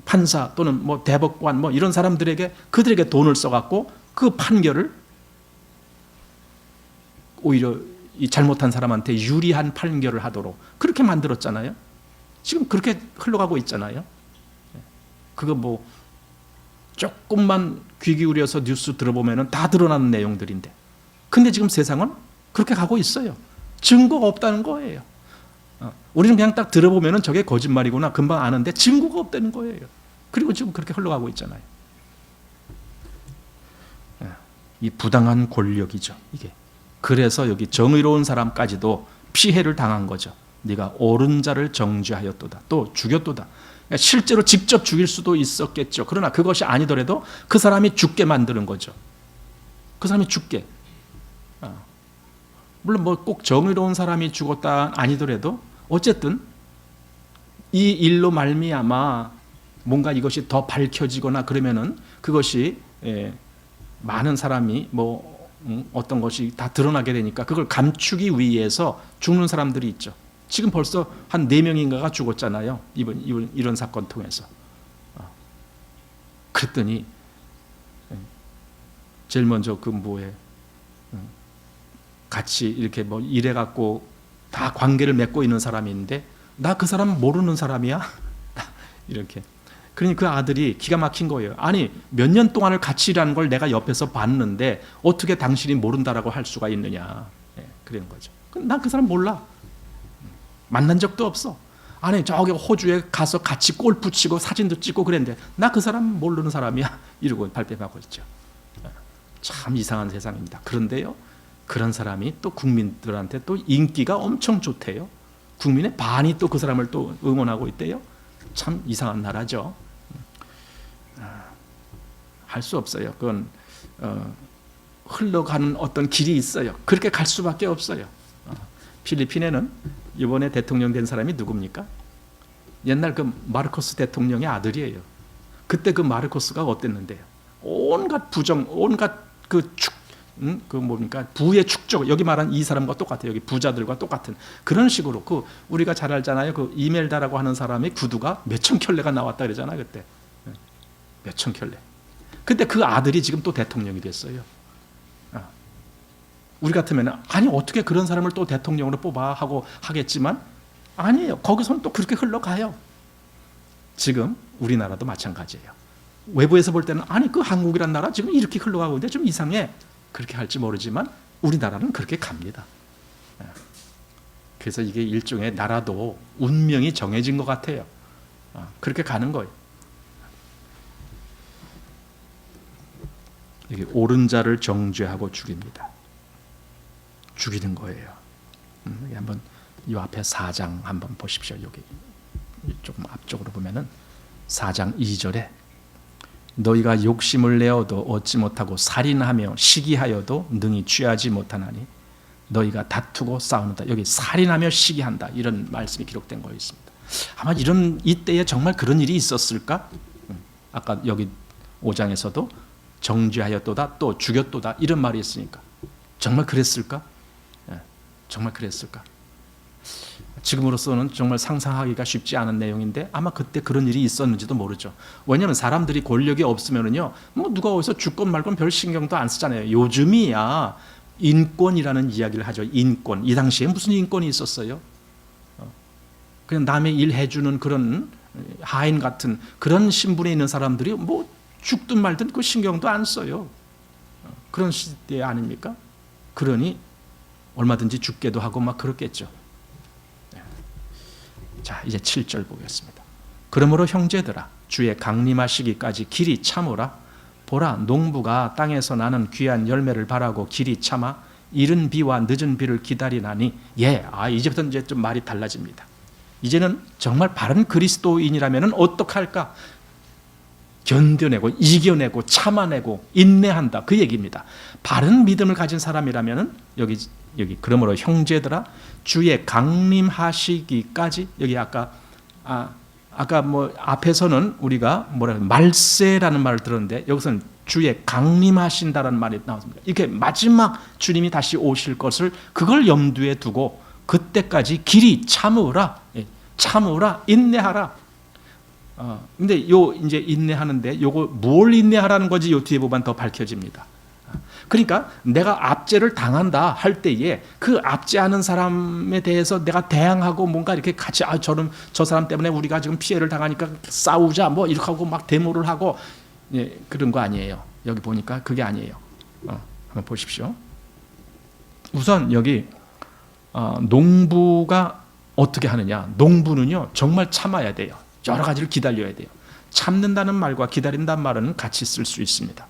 판사 또는 뭐 대법관 뭐 이런 사람들에게 그들에게 돈을 써갖고 그 판결을 오히려 이 잘못한 사람한테 유리한 판결을 하도록 그렇게 만들었잖아요. 지금 그렇게 흘러가고 있잖아요. 그거 뭐 조금만 귀 기울여서 뉴스 들어보면 다 드러나는 내용들인데, 근데 지금 세상은 그렇게 가고 있어요. 증거가 없다는 거예요. 우리는 그냥 딱 들어보면 저게 거짓말이구나 금방 아는데 증거가 없다는 거예요. 그리고 지금 그렇게 흘러가고 있잖아요. 이 부당한 권력이죠, 이게. 그래서 여기 정의로운 사람까지도 피해를 당한 거죠. 네가 옳은 자를 정죄하였도다, 또 죽였도다. 그러니까 실제로 직접 죽일 수도 있었겠죠. 그러나 그것이 아니더라도 그 사람이 죽게 만드는 거죠. 그 사람이 죽게. 물론 뭐 꼭 정의로운 사람이 죽었다 아니더라도 어쨌든 이 일로 말미암아 뭔가 이것이 더 밝혀지거나 그러면은 그것이 많은 사람이 뭐 어떤 것이 다 드러나게 되니까 그걸 감추기 위해서 죽는 사람들이 있죠. 지금 벌써 한 4명인가가 죽었잖아요. 이런 사건 통해서. 그랬더니 제일 먼저 그 뭐에 같이 이렇게 뭐 일해 갖고 다 관계를 맺고 있는 사람이 있는데 나 그 사람 모르는 사람이야? 이렇게. 그러니 그 아들이 기가 막힌 거예요. 아니 몇 년 동안을 같이 일하는 걸 내가 옆에서 봤는데 어떻게 당신이 모른다라고 할 수가 있느냐. 그런 거죠. 난 그 사람 몰라. 만난 적도 없어. 아니 저기 호주에 가서 같이 골프 치고 사진도 찍고 그랬는데 나 그 사람 모르는 사람이야. 이러고 발뺌하고 있죠. 참 이상한 세상입니다. 그런데요, 그런 사람이 또 국민들한테 또 인기가 엄청 좋대요. 국민의 반이 또 그 사람을 또 응원하고 있대요. 참 이상한 나라죠. 할 수 없어요. 그건 흘러가는 어떤 길이 있어요. 그렇게 갈 수밖에 없어요. 필리핀에는 이번에 대통령 된 사람이 누굽니까? 옛날 그 마르코스 대통령의 아들이에요. 그때 그 마르코스가 어땠는데요? 온갖 부정, 온갖 그 뭡니까? 부의 축적, 여기 말한 이 사람과 똑같아요. 여기 부자들과 똑같은 그런 식으로 그 우리가 잘 알잖아요. 그 이멜다라고 하는 사람의 구두가 몇천 켤레가 나왔다 그러잖아요. 그때 몇천 켤레. 근데 그 아들이 지금 또 대통령이 됐어요. 우리 같으면 아니 어떻게 그런 사람을 또 대통령으로 뽑아 하고 하겠지만 아니에요. 거기서는 또 그렇게 흘러가요. 지금 우리나라도 마찬가지예요. 외부에서 볼 때는 아니 그 한국이란 나라 지금 이렇게 흘러가고 있는데 좀 이상해. 그렇게 할지 모르지만 우리나라는 그렇게 갑니다. 그래서 이게 일종의 나라도 운명이 정해진 것 같아요. 그렇게 가는 거예요. 이게 옳은 자를 정죄하고 죽입니다. 죽이는 거예요. 여기 한번 이 앞에 4장 한번 보십시오. 여기 조금 앞쪽으로 보면은 4장 2절에 너희가 욕심을 내어도 얻지 못하고 살인하며 시기하여도 능히 취하지 못하나니 너희가 다투고 싸우는다. 여기 살인하며 시기한다 이런 말씀이 기록된 거 있습니다. 아마 이때에 정말 그런 일이 있었을까? 아까 여기 5장에서도 정죄하였도다 또 죽였도다 이런 말이 있으니까 정말 그랬을까? 정말 그랬을까? 지금으로서는 정말 상상하기가 쉽지 않은 내용인데 아마 그때 그런 일이 있었는지도 모르죠. 왜냐하면 사람들이 권력이 없으면은요, 뭐 누가 어디서 죽건 말건 별 신경도 안 쓰잖아요. 요즘이야 인권이라는 이야기를 하죠. 인권. 이 당시에 무슨 인권이 있었어요? 그냥 남의 일 해주는 그런 하인 같은 그런 신분에 있는 사람들이 뭐 죽든 말든 그 신경도 안 써요. 그런 시대 아닙니까? 그러니 얼마든지 죽게도 하고 막 그렇겠죠. 자, 이제 7절 보겠습니다. 그러므로 형제들아 주의 강림하시기까지 길이 참으라. 보라 농부가 땅에서 나는 귀한 열매를 바라고 길이 참아 이른 비와 늦은 비를 기다리나니 이제부터 이제 좀 말이 달라집니다. 이제는 정말 바른 그리스도인이라면 어떡할까? 견뎌내고 이겨내고 참아내고 인내한다 그 얘기입니다. 바른 믿음을 가진 사람이라면 여기 그러므로 형제들아 주의 강림하시기까지 여기 아까 뭐 앞에서는 우리가 말세라는 말을 들었는데 여기서는 주의 강림하신다라는 말이 나왔습니다. 이렇게 마지막 주님이 다시 오실 것을 그걸 염두에 두고 그때까지 길이 참으라 인내하라. 근데 이제 인내하는데 요거 뭘 인내하라는 건지 요 뒤에 보면 더 밝혀집니다. 그러니까 내가 압제를 당한다 할 때에 그 압제하는 사람에 대해서 내가 대항하고 뭔가 이렇게 같이 저 사람 때문에 우리가 지금 피해를 당하니까 싸우자 뭐 이렇게 하고 막 데모를 하고 예, 그런 거 아니에요. 여기 보니까 그게 아니에요. 한번 보십시오. 우선 여기 농부가 어떻게 하느냐. 농부는요 정말 참아야 돼요. 여러 가지를 기다려야 돼요. 참는다는 말과 기다린다는 말은 같이 쓸 수 있습니다.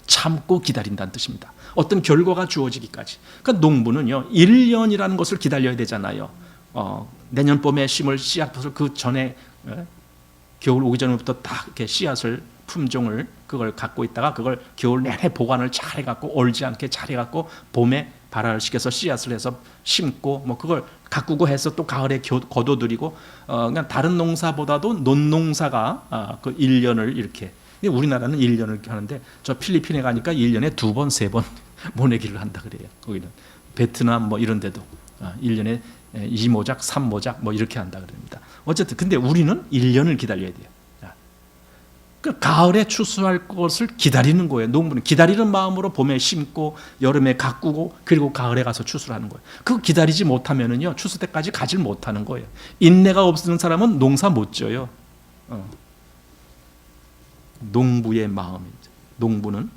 참고 기다린다는 뜻입니다. 어떤 결과가 주어지기까지. 그러니까 농부는요 1년이라는 것을 기다려야 되잖아요. 내년 봄에 심을 씨앗을 그 전에 겨울 오기 전부터 딱 이렇게 씨앗을 품종을 그걸 갖고 있다가 그걸 겨울 내내 보관을 잘 해갖고 얼지 않게 잘 해갖고 봄에 발화를 시켜서 씨앗을 해서 심고 뭐 그걸 가꾸고 해서 또 가을에 거둬들이고 그냥 다른 농사보다도 논농사가 그 1년을 이렇게 우리나라는 1년을 하는데 저 필리핀에 가니까 1년에 2번, 3번 모내기를 한다 그래요. 거기는 베트남 뭐 이런 데도 1년에 2모작, 3모작 뭐 이렇게 한다 그럽니다. 어쨌든 근데 우리는 1년을 기다려야 돼요. 그 가을에 추수할 것을 기다리는 거예요. 농부는 기다리는 마음으로 봄에 심고 여름에 가꾸고 그리고 가을에 가서 추수를 하는 거예요. 그거 기다리지 못하면은요 추수 때까지 가질 못하는 거예요. 인내가 없는 사람은 농사 못 져요. 농부의 마음입니다. 농부는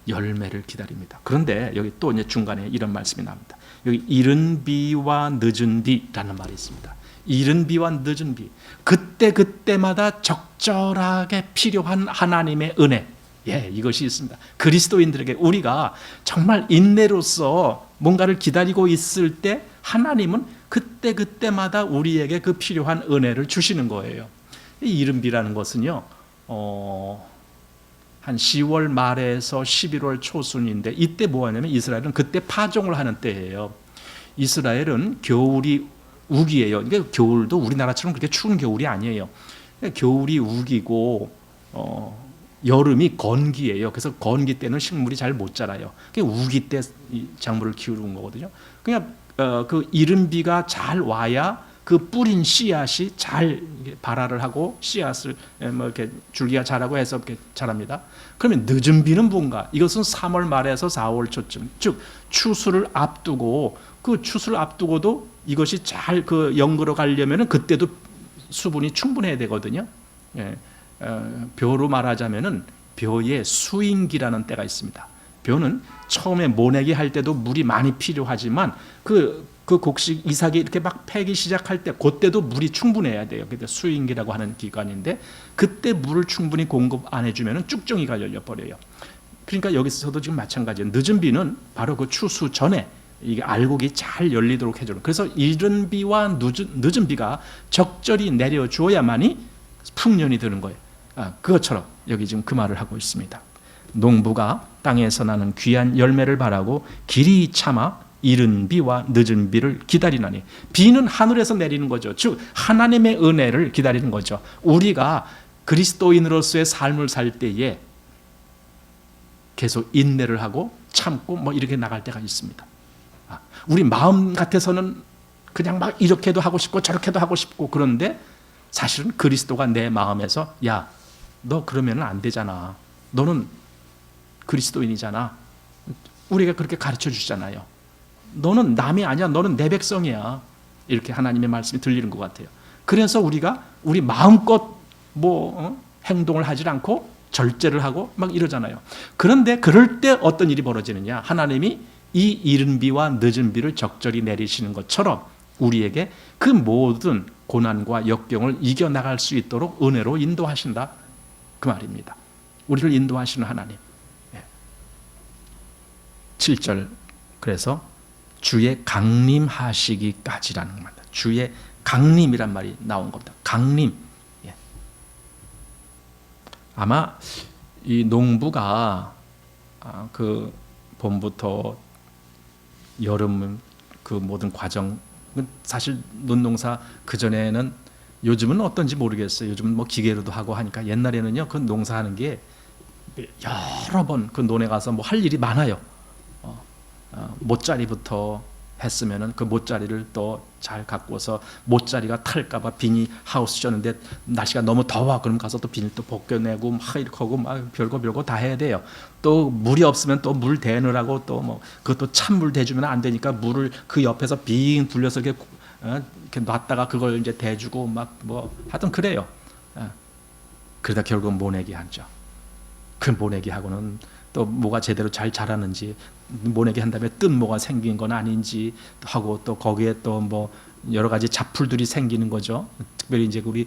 열매를 기다립니다. 그런데 여기 또 이제 중간에 이런 말씀이 나옵니다. 여기 이른 비와 늦은 비라는 말이 있습니다. 이른 비와 늦은 비, 그때마다 적절하게 필요한 하나님의 은혜, 이것이 있습니다. 그리스도인들에게 우리가 정말 인내로서 뭔가를 기다리고 있을 때 하나님은 그때마다 우리에게 그 필요한 은혜를 주시는 거예요. 이 이른 비라는 것은요 한 10월 말에서 11월 초순인데 이때 뭐 하냐면 이스라엘은 그때 파종을 하는 때예요. 이스라엘은 겨울이 우기예요. 그러니까 겨울도 우리나라처럼 그렇게 추운 겨울이 아니에요. 겨울이 우기고 여름이 건기예요. 그래서 건기 때는 식물이 잘 못 자라요. 우기 때 작물을 키우는 거거든요. 그냥 그 이른 비가 잘 와야 그 뿌린 씨앗이 잘 발화를 하고 씨앗을 뭐 이렇게 줄기가 자라고 해서 이렇게 자랍니다. 그러면 늦은 비는 뭔가? 이것은 3월 말에서 4월 초쯤, 즉 추수를 앞두고 그 추수를 앞두고도 이것이 잘 그 연그러 가려면은 그때도 수분이 충분해야 되거든요. 벼로 말하자면은 벼의 수인기라는 때가 있습니다. 벼는 처음에 모내기 할 때도 물이 많이 필요하지만 그 곡식 이삭이 이렇게 막 패기 시작할 때 그때도 물이 충분해야 돼요. 그때 수인기라고 하는 기간인데 그때 물을 충분히 공급 안 해주면은 쭉정이가 열려 버려요. 그러니까 여기서도 지금 마찬가지예요. 늦은 비는 바로 그 추수 전에 이게 알곡이 잘 열리도록 해주는. 그래서 이른 비와 늦은 비가 적절히 내려주어야만이 풍년이 되는 거예요. 그것처럼 여기 지금 그 말을 하고 있습니다. 농부가 땅에서 나는 귀한 열매를 바라고 길이 참아 이른 비와 늦은 비를 기다리나니, 비는 하늘에서 내리는 거죠. 즉 하나님의 은혜를 기다리는 거죠. 우리가 그리스도인으로서의 삶을 살 때에 계속 인내를 하고 참고 뭐 이렇게 나갈 때가 있습니다. 우리 마음 같아서는 그냥 막 이렇게도 하고 싶고 저렇게도 하고 싶고, 그런데 사실은 그리스도가 내 마음에서 야, 너 그러면 안 되잖아. 너는 그리스도인이잖아. 우리가 그렇게 가르쳐 주잖아요. 너는 남이 아니야. 너는 내 백성이야. 이렇게 하나님의 말씀이 들리는 것 같아요. 그래서 우리가 우리 마음껏 행동을 하지 않고 절제를 하고 막 이러잖아요. 그런데 그럴 때 어떤 일이 벌어지느냐? 하나님이 이 이른 비와 늦은 비를 적절히 내리시는 것처럼 우리에게 그 모든 고난과 역경을 이겨나갈 수 있도록 은혜로 인도하신다, 그 말입니다. 우리를 인도하시는 하나님. 7절, 그래서 주의 강림하시기까지라는 겁니다. 주의 강림이란 말이 나온 겁니다. 강림. 아마 이 농부가 그 봄부터 여름 그 모든 과정, 사실 논농사 그전에는, 요즘은 어떤지 모르겠어요. 요즘은 뭐 기계로도 하고 하니까, 옛날에는요 그 농사하는 게 여러 번 그 논에 가서 뭐 할 일이 많아요. 모짜리부터 했으면은 그 모짜리를 또 잘 가꾸어서 모짜리가 탈까봐 비닐 하우스 졌는데 날씨가 너무 더워, 그럼 가서 또 비닐 또 벗겨내고 막 이렇게 하고 막 별거 다 해야 돼요. 또 물이 없으면 또 물 대느라고 또 뭐 그것도 찬물 대주면 안 되니까 물을 그 옆에서 빙 불려서 이렇게 놨다가 그걸 이제 대주고 막 뭐 하여튼 그래요. 그러다 결국 모내기 하죠. 그 모내기 하고는 또 뭐가 제대로 잘 자라는지, 모내기 한 다음에 뜬 뭐가 생긴 건 아닌지 하고, 또 거기에 또 뭐 여러 가지 잡풀들이 생기는 거죠. 특별히 이제 우리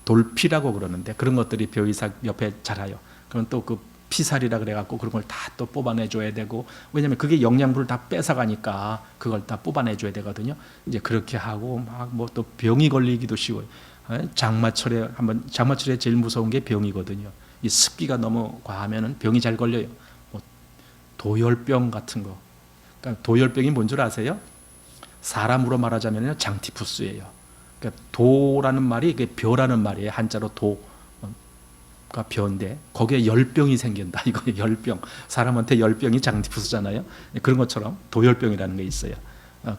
돌피라고 그러는데 그런 것들이 벼이삭 옆에 자라요. 그럼 또 그 피살이라 그래갖고 그런 걸 다 또 뽑아내줘야 되고, 왜냐면 그게 영양분을 다 뺏어가니까 그걸 다 뽑아내줘야 되거든요. 이제 그렇게 하고 막 뭐 또 병이 걸리기도 쉬워요. 장마철에 제일 무서운 게 병이거든요. 이 습기가 너무 과하면은 병이 잘 걸려요. 뭐 도열병 같은 거. 그러니까 도열병이 뭔 줄 아세요? 사람으로 말하자면 장티푸스예요. 그러니까 도라는 말이 이게 벼라는 말이에요. 한자로 도가 벼인데 거기에 열병이 생긴다. 이거 열병. 사람한테 열병이 장티푸스잖아요. 그런 것처럼 도열병이라는 게 있어요.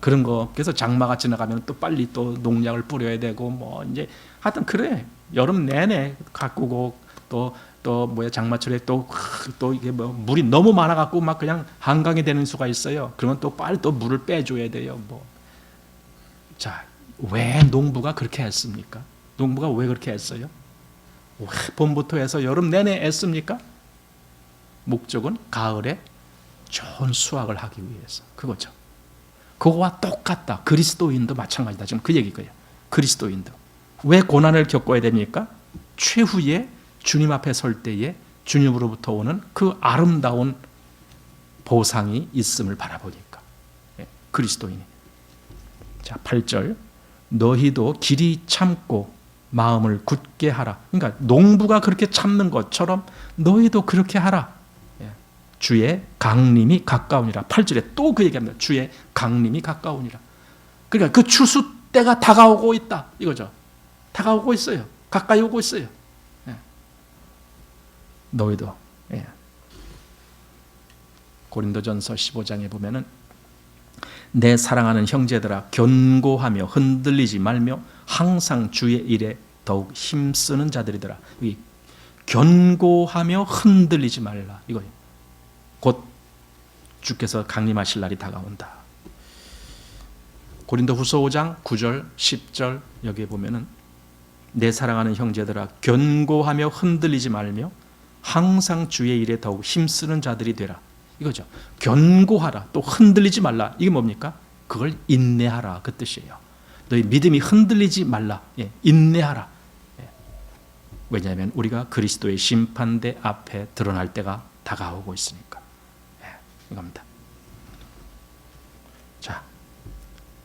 그런 거. 그래서 장마가 지나가면 또 빨리 또 농약을 뿌려야 되고 뭐 이제 하여튼 그래. 여름 내내 가꾸고 또 장마철에 또 이게 뭐 물이 너무 많아 갖고 막 그냥 한강이 되는 수가 있어요. 그러면 또 빨리 또 물을 빼줘야 돼요. 자, 왜 농부가 그렇게 했습니까? 농부가 왜 그렇게 했어요? 왜 봄부터 해서 여름 내내 애씁니까? 목적은 가을에 좋은 수확을 하기 위해서. 그거죠. 그거와 똑같다. 그리스도인도 마찬가지다. 지금 그 얘기예요. 그리스도인도 왜 고난을 겪어야 됩니까? 최후의 주님 앞에 설 때에 주님으로부터 오는 그 아름다운 보상이 있음을 바라보니까. 그리스도인이. 자, 8절. 너희도 길이 참고 마음을 굳게 하라. 그러니까 농부가 그렇게 참는 것처럼 너희도 그렇게 하라. 주의 강림이 가까우니라. 8절에 또 그 얘기합니다. 주의 강림이 가까우니라. 그러니까 그 추수 때가 다가오고 있다. 이거죠. 다가오고 있어요. 가까이 오고 있어요. 너희도. 고린도전서 15장에 보면은 내 사랑하는 형제들아 견고하며 흔들리지 말며 항상 주의 일에 더욱 힘쓰는 자들이더라. 여기 견고하며 흔들리지 말라. 이거예요. 곧 주께서 강림하실 날이 다가온다. 고린도후서 5장 9절 10절 여기에 보면은 내 사랑하는 형제들아 견고하며 흔들리지 말며 항상 주의 일에 더욱 힘쓰는 자들이 되라. 이거죠. 견고하라. 또 흔들리지 말라. 이게 뭡니까? 그걸 인내하라. 그 뜻이에요. 너희 믿음이 흔들리지 말라. 인내하라. 왜냐하면 우리가 그리스도의 심판대 앞에 드러날 때가 다가오고 있으니까. 이겁니다. 자,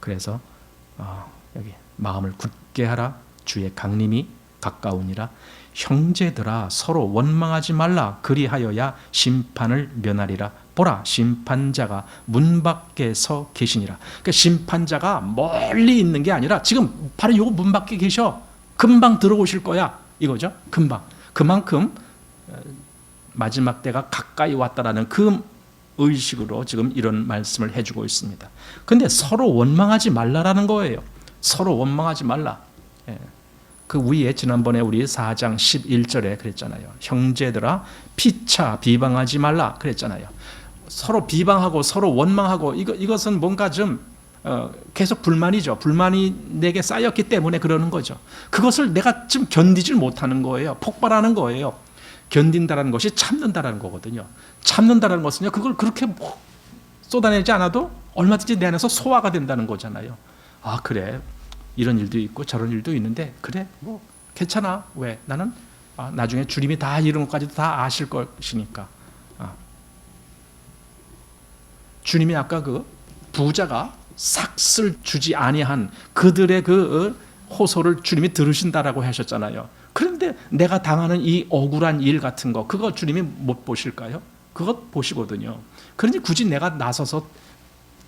그래서 여기 마음을 굳게 하라. 주의 강림이 가까우니라. 형제들아 서로 원망하지 말라. 그리하여야 심판을 면하리라. 보라 심판자가 문 밖에 서 계시니라. 그러니까 심판자가 멀리 있는 게 아니라 지금 바로 요 문 밖에 계셔. 금방 들어오실 거야. 이거죠. 금방. 그만큼 마지막 때가 가까이 왔다라는 그 의식으로 지금 이런 말씀을 해주고 있습니다. 그런데 서로 원망하지 말라라는 거예요. 서로 원망하지 말라. 그 위에 지난번에 우리 4장 11절에 그랬잖아요. 형제들아 피차 비방하지 말라 그랬잖아요. 서로 비방하고 서로 원망하고 이것은 뭔가 좀 계속 불만이죠. 불만이 내게 쌓였기 때문에 그러는 거죠. 그것을 내가 좀 견디질 못하는 거예요. 폭발하는 거예요. 견딘다라는 것이 참는다라는 거거든요. 참는다라는 것은요. 그걸 그렇게 쏟아내지 않아도 얼마든지 내 안에서 소화가 된다는 거잖아요. 아 그래. 이런 일도 있고 저런 일도 있는데 그래 뭐 괜찮아. 왜? 나는 나중에 주님이 다 이런 것까지도 다 아실 것이니까. 주님이 아까 그 부자가 삭슬 주지 아니한 그들의 그 호소를 주님이 들으신다라고 하셨잖아요. 그런데 내가 당하는 이 억울한 일 같은 거 그거 주님이 못 보실까요? 그것 보시거든요. 그러니 굳이 내가 나서서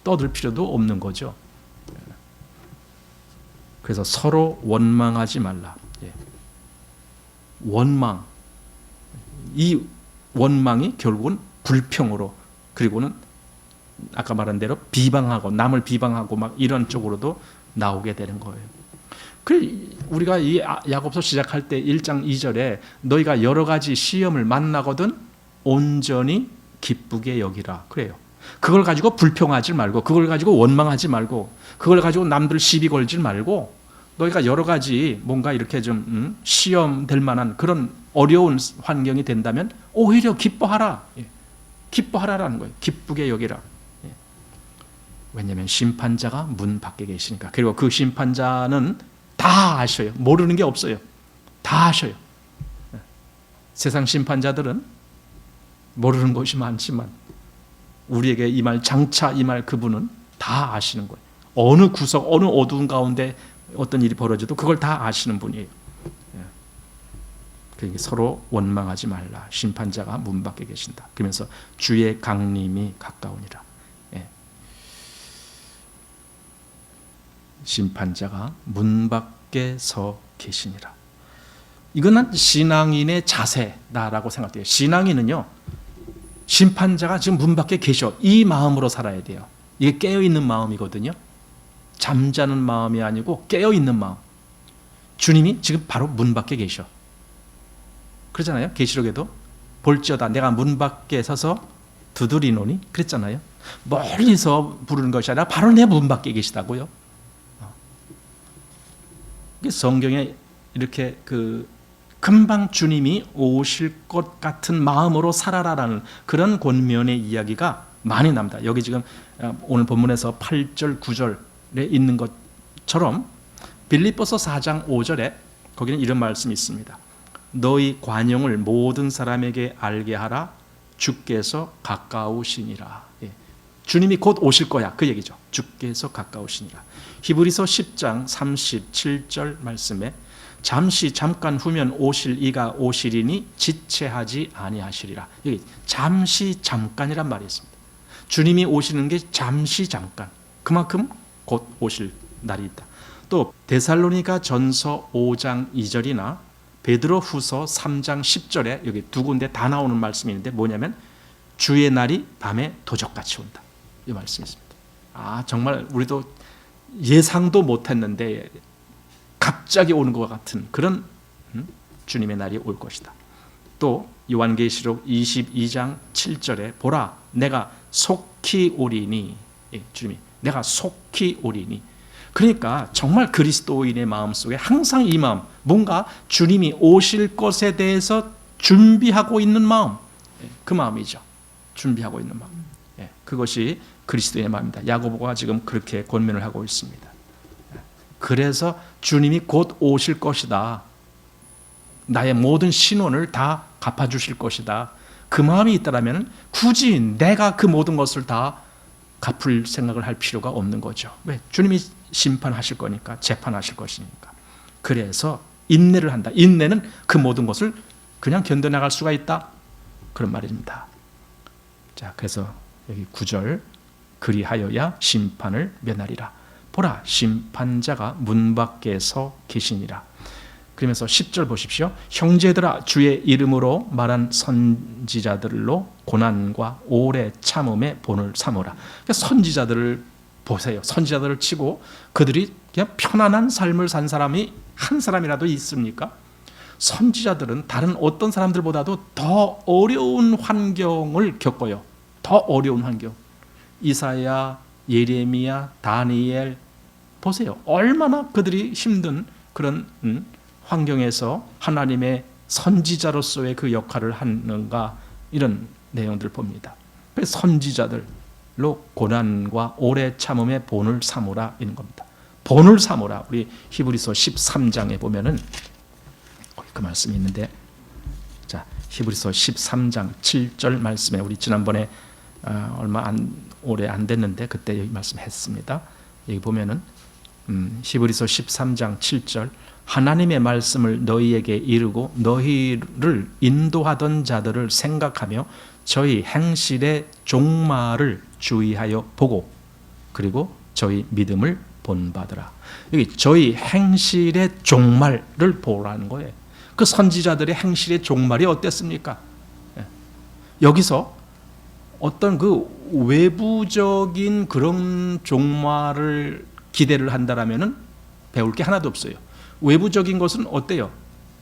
떠들 필요도 없는 거죠. 그래서 서로 원망하지 말라. 원망. 이 원망이 결국은 불평으로 그리고는 아까 말한 대로 비방하고 남을 비방하고 막 이런 쪽으로도 나오게 되는 거예요. 우리가 이 야고보서 시작할 때 1장 2절에 너희가 여러 가지 시험을 만나거든 온전히 기쁘게 여기라 그래요. 그걸 가지고 불평하지 말고 그걸 가지고 원망하지 말고 그걸 가지고 남들 시비 걸지 말고 너희가 여러 가지 뭔가 이렇게 좀 시험될 만한 그런 어려운 환경이 된다면 오히려 기뻐하라. 기뻐하라라는 거예요. 기쁘게 여기라. 왜냐하면 심판자가 문 밖에 계시니까. 그리고 그 심판자는 다 아셔요. 모르는 게 없어요. 다 아셔요. 세상 심판자들은 모르는 것이 많지만 우리에게 임할 장차 임할 그분은 다 아시는 거예요. 어느 구석 어느 어두운 가운데 어떤 일이 벌어져도 그걸 다 아시는 분이에요. 그러니까 서로 원망하지 말라. 심판자가 문 밖에 계신다. 그러면서 주의 강림이 가까우니라. 심판자가 문 밖에 서 계시니라. 이거는 신앙인의 자세다라고 생각돼요. 신앙인은요, 심판자가 지금 문 밖에 계셔. 이 마음으로 살아야 돼요. 이게 깨어있는 마음이거든요. 잠자는 마음이 아니고 깨어있는 마음. 주님이 지금 바로 문 밖에 계셔. 그러잖아요. 계시록에도 볼지어다 내가 문 밖에 서서 두드리노니 그랬잖아요. 멀리서 부르는 것이 아니라 바로 내 문 밖에 계시다고요. 성경에 이렇게 금방 주님이 오실 것 같은 마음으로 살아라라는 그런 권면의 이야기가 많이 납니다. 여기 지금 오늘 본문에서 8절, 9절에 있는 것처럼 빌립보서 4장 5절에 거기는 이런 말씀이 있습니다. 너희 관용을 모든 사람에게 알게 하라. 주께서 가까우시니라. 주님이 곧 오실 거야. 그 얘기죠. 주께서 가까우시니라. 히브리서 10장 37절 말씀에 잠깐 후면 오실 이가 오시리니 지체하지 아니하시리라. 여기 잠시 잠깐이란 말이 있습니다. 주님이 오시는 게 잠시 잠깐. 그만큼 곧 오실 날이 있다. 또 데살로니가 전서 5장 2절이나 베드로 후서 3장 10절에 여기 두 군데 다 나오는 말씀이 있는데 뭐냐면 주의 날이 밤에 도적같이 온다. 이 말씀이 있습니다. 정말 우리도 예상도 못했는데 갑자기 오는 것 같은 그런 주님의 날이 올 것이다. 또 요한계시록 22장 7절에 보라 내가 속히 오리니. 주님이 내가 속히 오리니. 그러니까 정말 그리스도인의 마음속에 항상 이 마음, 뭔가 주님이 오실 것에 대해서 준비하고 있는 마음, 그 마음이죠. 준비하고 있는 마음. 그것이 그리스도인의 마음입니다. 야고보가 지금 그렇게 권면을 하고 있습니다. 그래서 주님이 곧 오실 것이다. 나의 모든 신원을 다 갚아주실 것이다. 그 마음이 있다면 굳이 내가 그 모든 것을 다 갚을 생각을 할 필요가 없는 거죠. 왜? 주님이 심판하실 거니까, 재판하실 것이니까. 그래서 인내를 한다. 인내는 그 모든 것을 그냥 견뎌나갈 수가 있다. 그런 말입니다. 자, 그래서 여기 9절 그리하여야 심판을 면하리라. 보라 심판자가 문 밖에 서 계시니라. 그러면서 10절 보십시오. 형제들아 주의 이름으로 말한 선지자들로 고난과 오래 참음의 본을 삼으라. 그러니까 선지자들을 보세요. 선지자들을 치고 그들이 그냥 편안한 삶을 산 사람이 한 사람이라도 있습니까? 선지자들은 다른 어떤 사람들보다도 더 어려운 환경을 겪어요. 더 어려운 환경. 이사야, 예레미야, 다니엘 보세요. 얼마나 그들이 힘든 그런 환경에서 하나님의 선지자로서의 그 역할을 하는가 이런 내용들을 봅니다. 그래서 선지자들로 고난과 오래 참음의 본을 삼으라 이런 겁니다. 본을 삼으라. 우리 히브리서 13장에 보면은 그 말씀이 있는데, 자 히브리서 13장 7절 말씀에 우리 지난번에 오래 안 됐는데 그때 여기 말씀했습니다. 여기 보면은 히브리서 13장 7절 하나님의 말씀을 너희에게 이르고 너희를 인도하던 자들을 생각하며 저희 행실의 종말을 주의하여 보고 그리고 저희 믿음을 본받으라. 여기 저희 행실의 종말을 보라는 거예요. 그 선지자들의 행실의 종말이 어땠습니까? 여기서 어떤 그 외부적인 그런 종말을 기대를 한다라면은 배울 게 하나도 없어요. 외부적인 것은 어때요?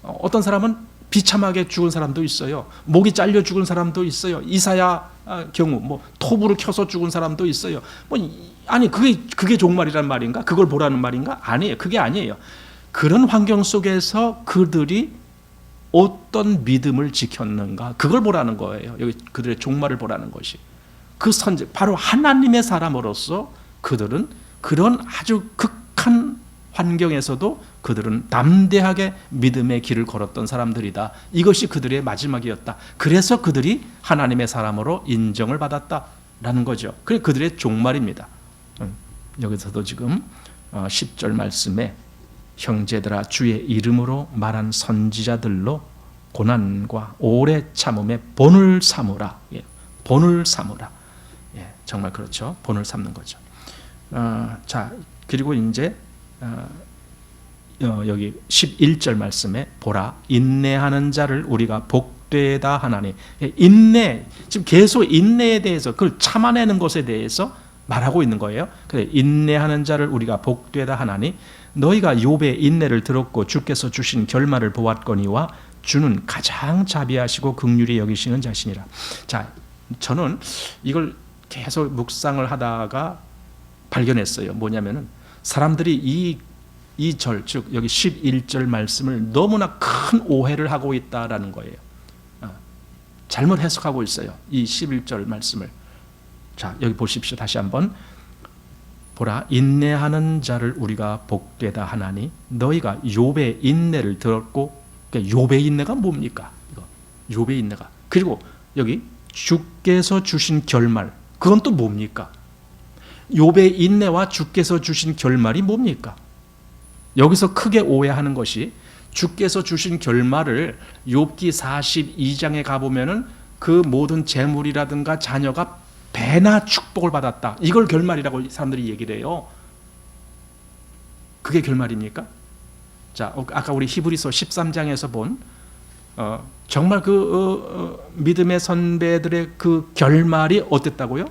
어떤 사람은 비참하게 죽은 사람도 있어요. 목이 잘려 죽은 사람도 있어요. 이사야 경우 뭐 톱으로 켜서 죽은 사람도 있어요. 아니 그게 종말이란 말인가? 그걸 보라는 말인가? 아니에요. 그게 아니에요. 그런 환경 속에서 그들이 어떤 믿음을 지켰는가? 그걸 보라는 거예요. 여기 그들의 종말을 보라는 것이. 그 선제 바로 하나님의 사람으로서 그들은 그런 아주 극한 환경에서도 그들은 담대하게 믿음의 길을 걸었던 사람들이다. 이것이 그들의 마지막이었다. 그래서 그들이 하나님의 사람으로 인정을 받았다라는 거죠. 그게 그들의 종말입니다. 여기서도 지금 10절 말씀에 형제들아 주의 이름으로 말한 선지자들로 고난과 오래 참음의 본을 삼으라. 본을 삼으라. 정말 그렇죠. 본을 삼는 거죠. 자, 그리고 이제 여기 11절 말씀에 보라 인내하는 자를 우리가 복되다 하나니. 인내, 지금 계속 인내에 대해서 그걸 참아내는 것에 대해서 말하고 있는 거예요. 그래, 인내하는 자를 우리가 복되다 하나니 너희가 욥의 인내를 들었고 주께서 주신 결말을 보았거니와 주는 가장 자비하시고 긍휼히 여기시는 자신이라. 자, 저는 이걸 계속 묵상을 하다가 발견했어요. 뭐냐면은 사람들이 이 절, 즉 여기 11절 말씀을 너무나 큰 오해를 하고 있다라는 거예요. 잘못 해석하고 있어요. 이 11절 말씀을. 자, 여기 보십시오. 다시 한번. 보라 인내하는 자를 우리가 복되다 하나니 너희가 욥의 인내를 들었고, 그러니까 욥의 인내가 뭡니까? 이거 욥의 인내가. 그리고 여기 주께서 주신 결말, 그건 또 뭡니까? 욥의 인내와 주께서 주신 결말이 뭡니까? 여기서 크게 오해하는 것이 주께서 주신 결말을 욥기 42장에 가보면은 그 모든 재물이라든가 자녀가 배나 축복을 받았다. 이걸 결말이라고 사람들이 얘기를 해요. 그게 결말입니까? 자, 아까 우리 히브리서 13장에서 본 정말 믿음의 선배들의 그 결말이 어땠다고요?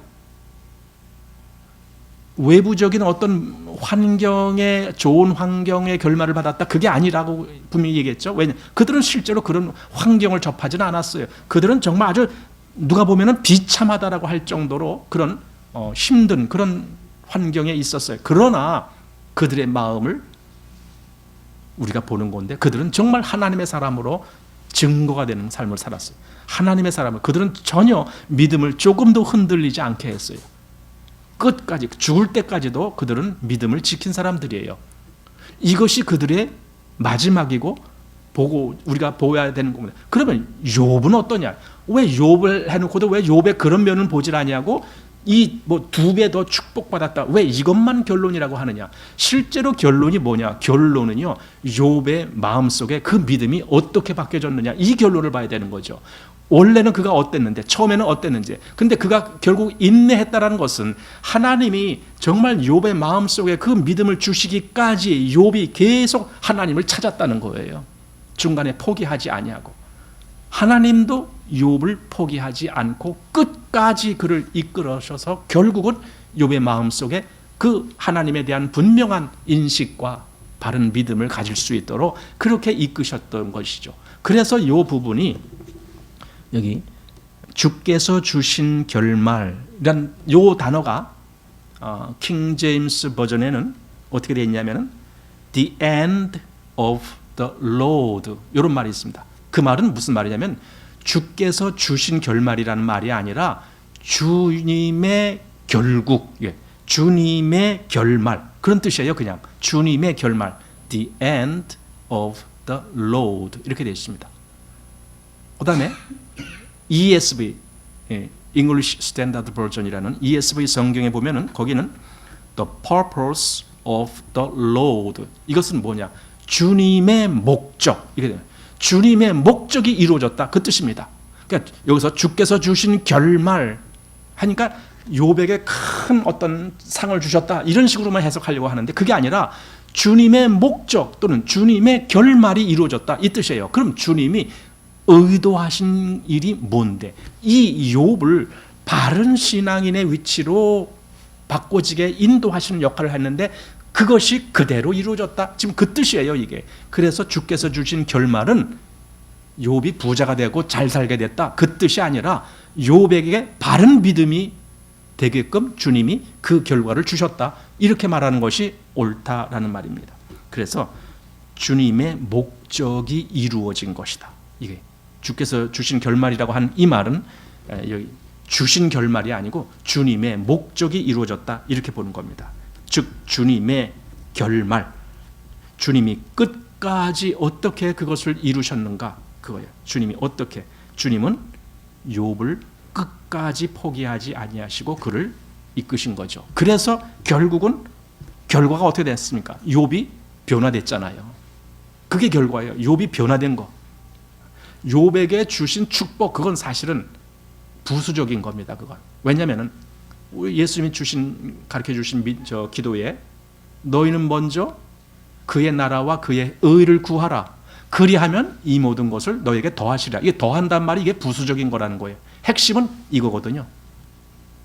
외부적인 어떤 환경에 좋은 환경의 결말을 받았다. 그게 아니라고 분명히 얘기했죠. 왜냐? 그들은 실제로 그런 환경을 접하지는 않았어요. 그들은 정말 아주 누가 보면은 비참하다라고 할 정도로 그런 힘든 그런 환경에 있었어요. 그러나 그들의 마음을 우리가 보는 건데 그들은 정말 하나님의 사람으로 증거가 되는 삶을 살았어요. 하나님의 사람을 그들은 전혀 믿음을 조금도 흔들리지 않게 했어요. 끝까지 죽을 때까지도 그들은 믿음을 지킨 사람들이에요. 이것이 그들의 마지막이고 보고 우리가 보아야 되는 겁니다. 그러면 욥은 어떠냐? 왜 욥을 해놓고도 왜 욥의 그런 면은 보질 않냐고 이 뭐 2배 더 축복받았다. 왜 이것만 결론이라고 하느냐? 실제로 결론이 뭐냐? 결론은요. 욥의 마음속에 그 믿음이 어떻게 바뀌어졌느냐? 이 결론을 봐야 되는 거죠. 원래는 그가 어땠는데 처음에는 어땠는지. 근데 그가 결국 인내했다라는 것은 하나님이 정말 욥의 마음속에 그 믿음을 주시기까지 욥이 계속 하나님을 찾았다는 거예요. 중간에 포기하지 아니하고. 하나님도 욥을 포기하지 않고 끝까지 그를 이끌어셔서 결국은 욥의 마음속에 그 하나님에 대한 분명한 인식과 바른 믿음을 가질 수 있도록 그렇게 이끄셨던 것이죠. 그래서 이 부분이 여기 주께서 주신 결말이란 이 단어가 킹 제임스 버전에는 어떻게 되어 있냐면은 the end of the road 이런 말이 있습니다. 그 말은 무슨 말이냐면 주께서 주신 결말이라는 말이 아니라 주님의 결국, 주님의 결말 그런 뜻이에요. 그냥 주님의 결말, the end of the road 이렇게 되어 있습니다. 그 다음에 ESV, English Standard Version이라는 ESV 성경에 보면은 거기는 the purpose of the Lord 이것은 뭐냐? 주님의 목적 이게 돼요. 주님의 목적이 이루어졌다 그 뜻입니다. 그러니까 여기서 주께서 주신 결말 하니까 욥에게 큰 어떤 상을 주셨다 이런 식으로만 해석하려고 하는데 그게 아니라 주님의 목적 또는 주님의 결말이 이루어졌다 이 뜻이에요. 그럼 주님이 의도하신 일이 뭔데? 이 욥을 바른 신앙인의 위치로 바꿔지게 인도하시는 역할을 했는데 그것이 그대로 이루어졌다. 지금 그 뜻이에요, 이게. 그래서 주께서 주신 결말은 욥이 부자가 되고 잘 살게 됐다, 그 뜻이 아니라 욥에게 바른 믿음이 되게끔 주님이 그 결과를 주셨다, 이렇게 말하는 것이 옳다라는 말입니다. 그래서 주님의 목적이 이루어진 것이다. 이게 주께서 주신 결말이라고 한 이 말은 여기 주신 결말이 아니고 주님의 목적이 이루어졌다, 이렇게 보는 겁니다. 즉 주님의 결말, 주님이 끝까지 어떻게 그것을 이루셨는가, 그거예요. 주님이 어떻게, 주님은 욥을 끝까지 포기하지 아니하시고 그를 이끄신 거죠. 그래서 결국은 결과가 어떻게 됐습니까? 욥이 변화됐잖아요. 그게 결과예요. 욥이 변화된 거. 욥에게 주신 축복, 그건 사실은 부수적인 겁니다. 그건. 왜냐하면 예수님이 가르쳐 주신 기도에 너희는 먼저 그의 나라와 그의 의를 구하라. 그리하면 이 모든 것을 너에게 더하시리라. 이게 더한단 말이 이게 부수적인 거라는 거예요. 핵심은 이거거든요.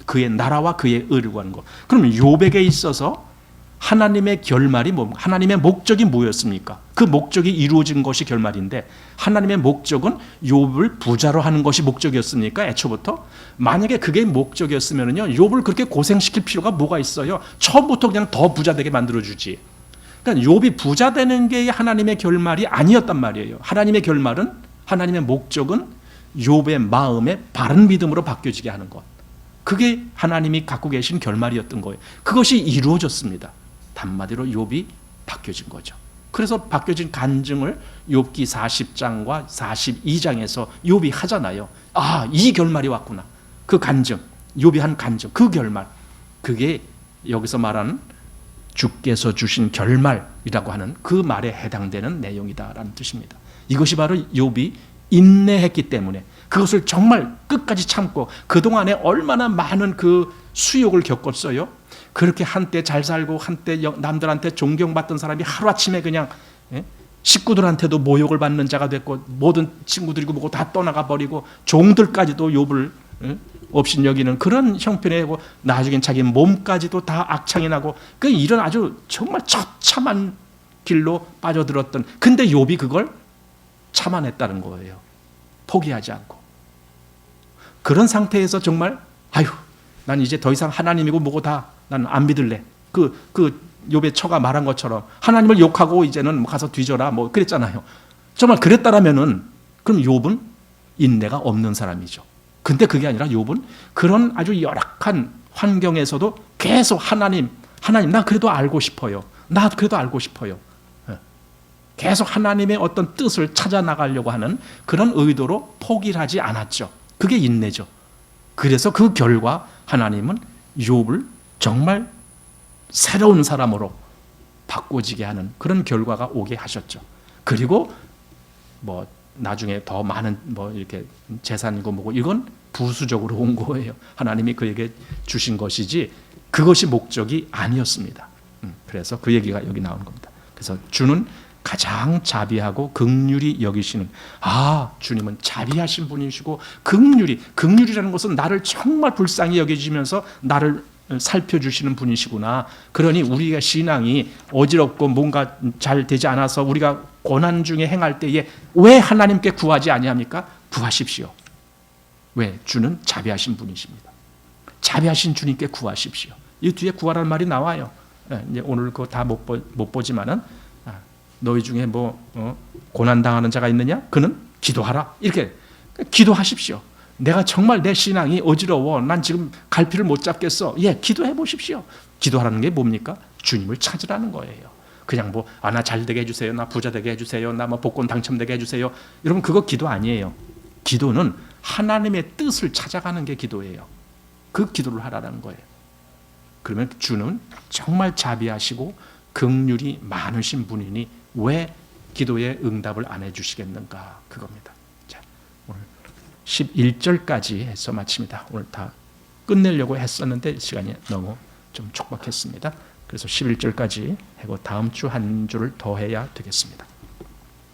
그의 나라와 그의 의를 구하는 거. 그럼 욥에게 있어서 하나님의 결말이 뭡니까? 하나님의 목적이 뭐였습니까? 그 목적이 이루어진 것이 결말인데, 하나님의 목적은 욥을 부자로 하는 것이 목적이었습니까? 애초부터? 만약에 그게 목적이었으면요, 욥을 그렇게 고생시킬 필요가 뭐가 있어요? 처음부터 그냥 더 부자 되게 만들어주지. 그러니까 욥이 부자 되는 게 하나님의 결말이 아니었단 말이에요. 하나님의 결말은, 하나님의 목적은 욥의 마음에 바른 믿음으로 바뀌어지게 하는 것. 그게 하나님이 갖고 계신 결말이었던 거예요. 그것이 이루어졌습니다. 한마디로 욥이 바뀌어진 거죠. 그래서 바뀌어진 간증을 욥기 40장과 42장에서 욥이 하잖아요. 아, 이 결말이 왔구나. 그 간증, 욥이 한 간증, 그 결말, 그게 여기서 말하는 주께서 주신 결말이라고 하는 그 말에 해당되는 내용이다라는 뜻입니다. 이것이 바로 욥이 인내했기 때문에, 그것을 정말 끝까지 참고 그동안에 얼마나 많은 그 수욕을 겪었어요. 그렇게 한때 잘 살고 한때 남들한테 존경받던 사람이 하루아침에 그냥 식구들한테도 모욕을 받는 자가 됐고, 모든 친구들이고 뭐고 다 떠나가 버리고 종들까지도 욥을 업신여기는 그런 형편이고, 나중엔 자기 몸까지도 다 악창이 나고, 그 이런 아주 정말 처참한 길로 빠져들었던, 근데 욥이 그걸 참아냈다는 거예요. 포기하지 않고. 그런 상태에서 정말 아유, 난 이제 더 이상 하나님이고 뭐고 다 난 안 믿을래. 그 욥의 처가 말한 것처럼 하나님을 욕하고 이제는 가서 뒤져라 뭐 그랬잖아요. 정말 그랬다라면은 그럼 욥은 인내가 없는 사람이죠. 근데 그게 아니라 욥은 그런 아주 열악한 환경에서도 계속 하나님 나 그래도 알고 싶어요. 나 그래도 알고 싶어요. 계속 하나님의 어떤 뜻을 찾아 나가려고 하는 그런 의도로 포기를 하지 않았죠. 그게 인내죠. 그래서 그 결과 하나님은 욥을 정말 새로운 사람으로 바꿔지게 하는 그런 결과가 오게 하셨죠. 그리고 뭐 나중에 더 많은 뭐 이렇게 재산이고 뭐고 이건 부수적으로 온 거예요. 하나님이 그에게 주신 것이지 그것이 목적이 아니었습니다. 그래서 그 얘기가 여기 나오는 겁니다. 그래서 주는 가장 자비하고 긍휼히 여기시는, 주님은 자비하신 분이시고 긍휼이라는 것은 나를 정말 불쌍히 여기시면서 나를 살펴주시는 분이시구나. 그러니 우리가 신앙이 어지럽고 뭔가 잘 되지 않아서 우리가 고난 중에 행할 때에 왜 하나님께 구하지 아니합니까? 구하십시오. 왜? 주는 자비하신 분이십니다. 자비하신 주님께 구하십시오. 이 뒤에 구하라는 말이 나와요. 이제 오늘 그거 다 못 보지만은 너희 중에 고난 당하는 자가 있느냐? 그는 기도하라. 이렇게 기도하십시오. 내가 정말 내 신앙이 어지러워. 난 지금 갈피를 못 잡겠어. 예, 기도해 보십시오. 기도하라는 게 뭡니까? 주님을 찾으라는 거예요. 그냥 나 잘 되게 해주세요. 나 부자 되게 해주세요. 나 복권 당첨되게 해주세요. 여러분 그거 기도 아니에요. 기도는 하나님의 뜻을 찾아가는 게 기도예요. 그 기도를 하라는 거예요. 그러면 주는 정말 자비하시고 긍휼이 많으신 분이니 왜 기도에 응답을 안 해주시겠는가, 그겁니다. 자, 오늘 11절까지 해서 마칩니다. 오늘 다 끝내려고 했었는데 시간이 너무 좀 촉박했습니다. 그래서 11절까지 하고 다음 주 한 주를 더 해야 되겠습니다.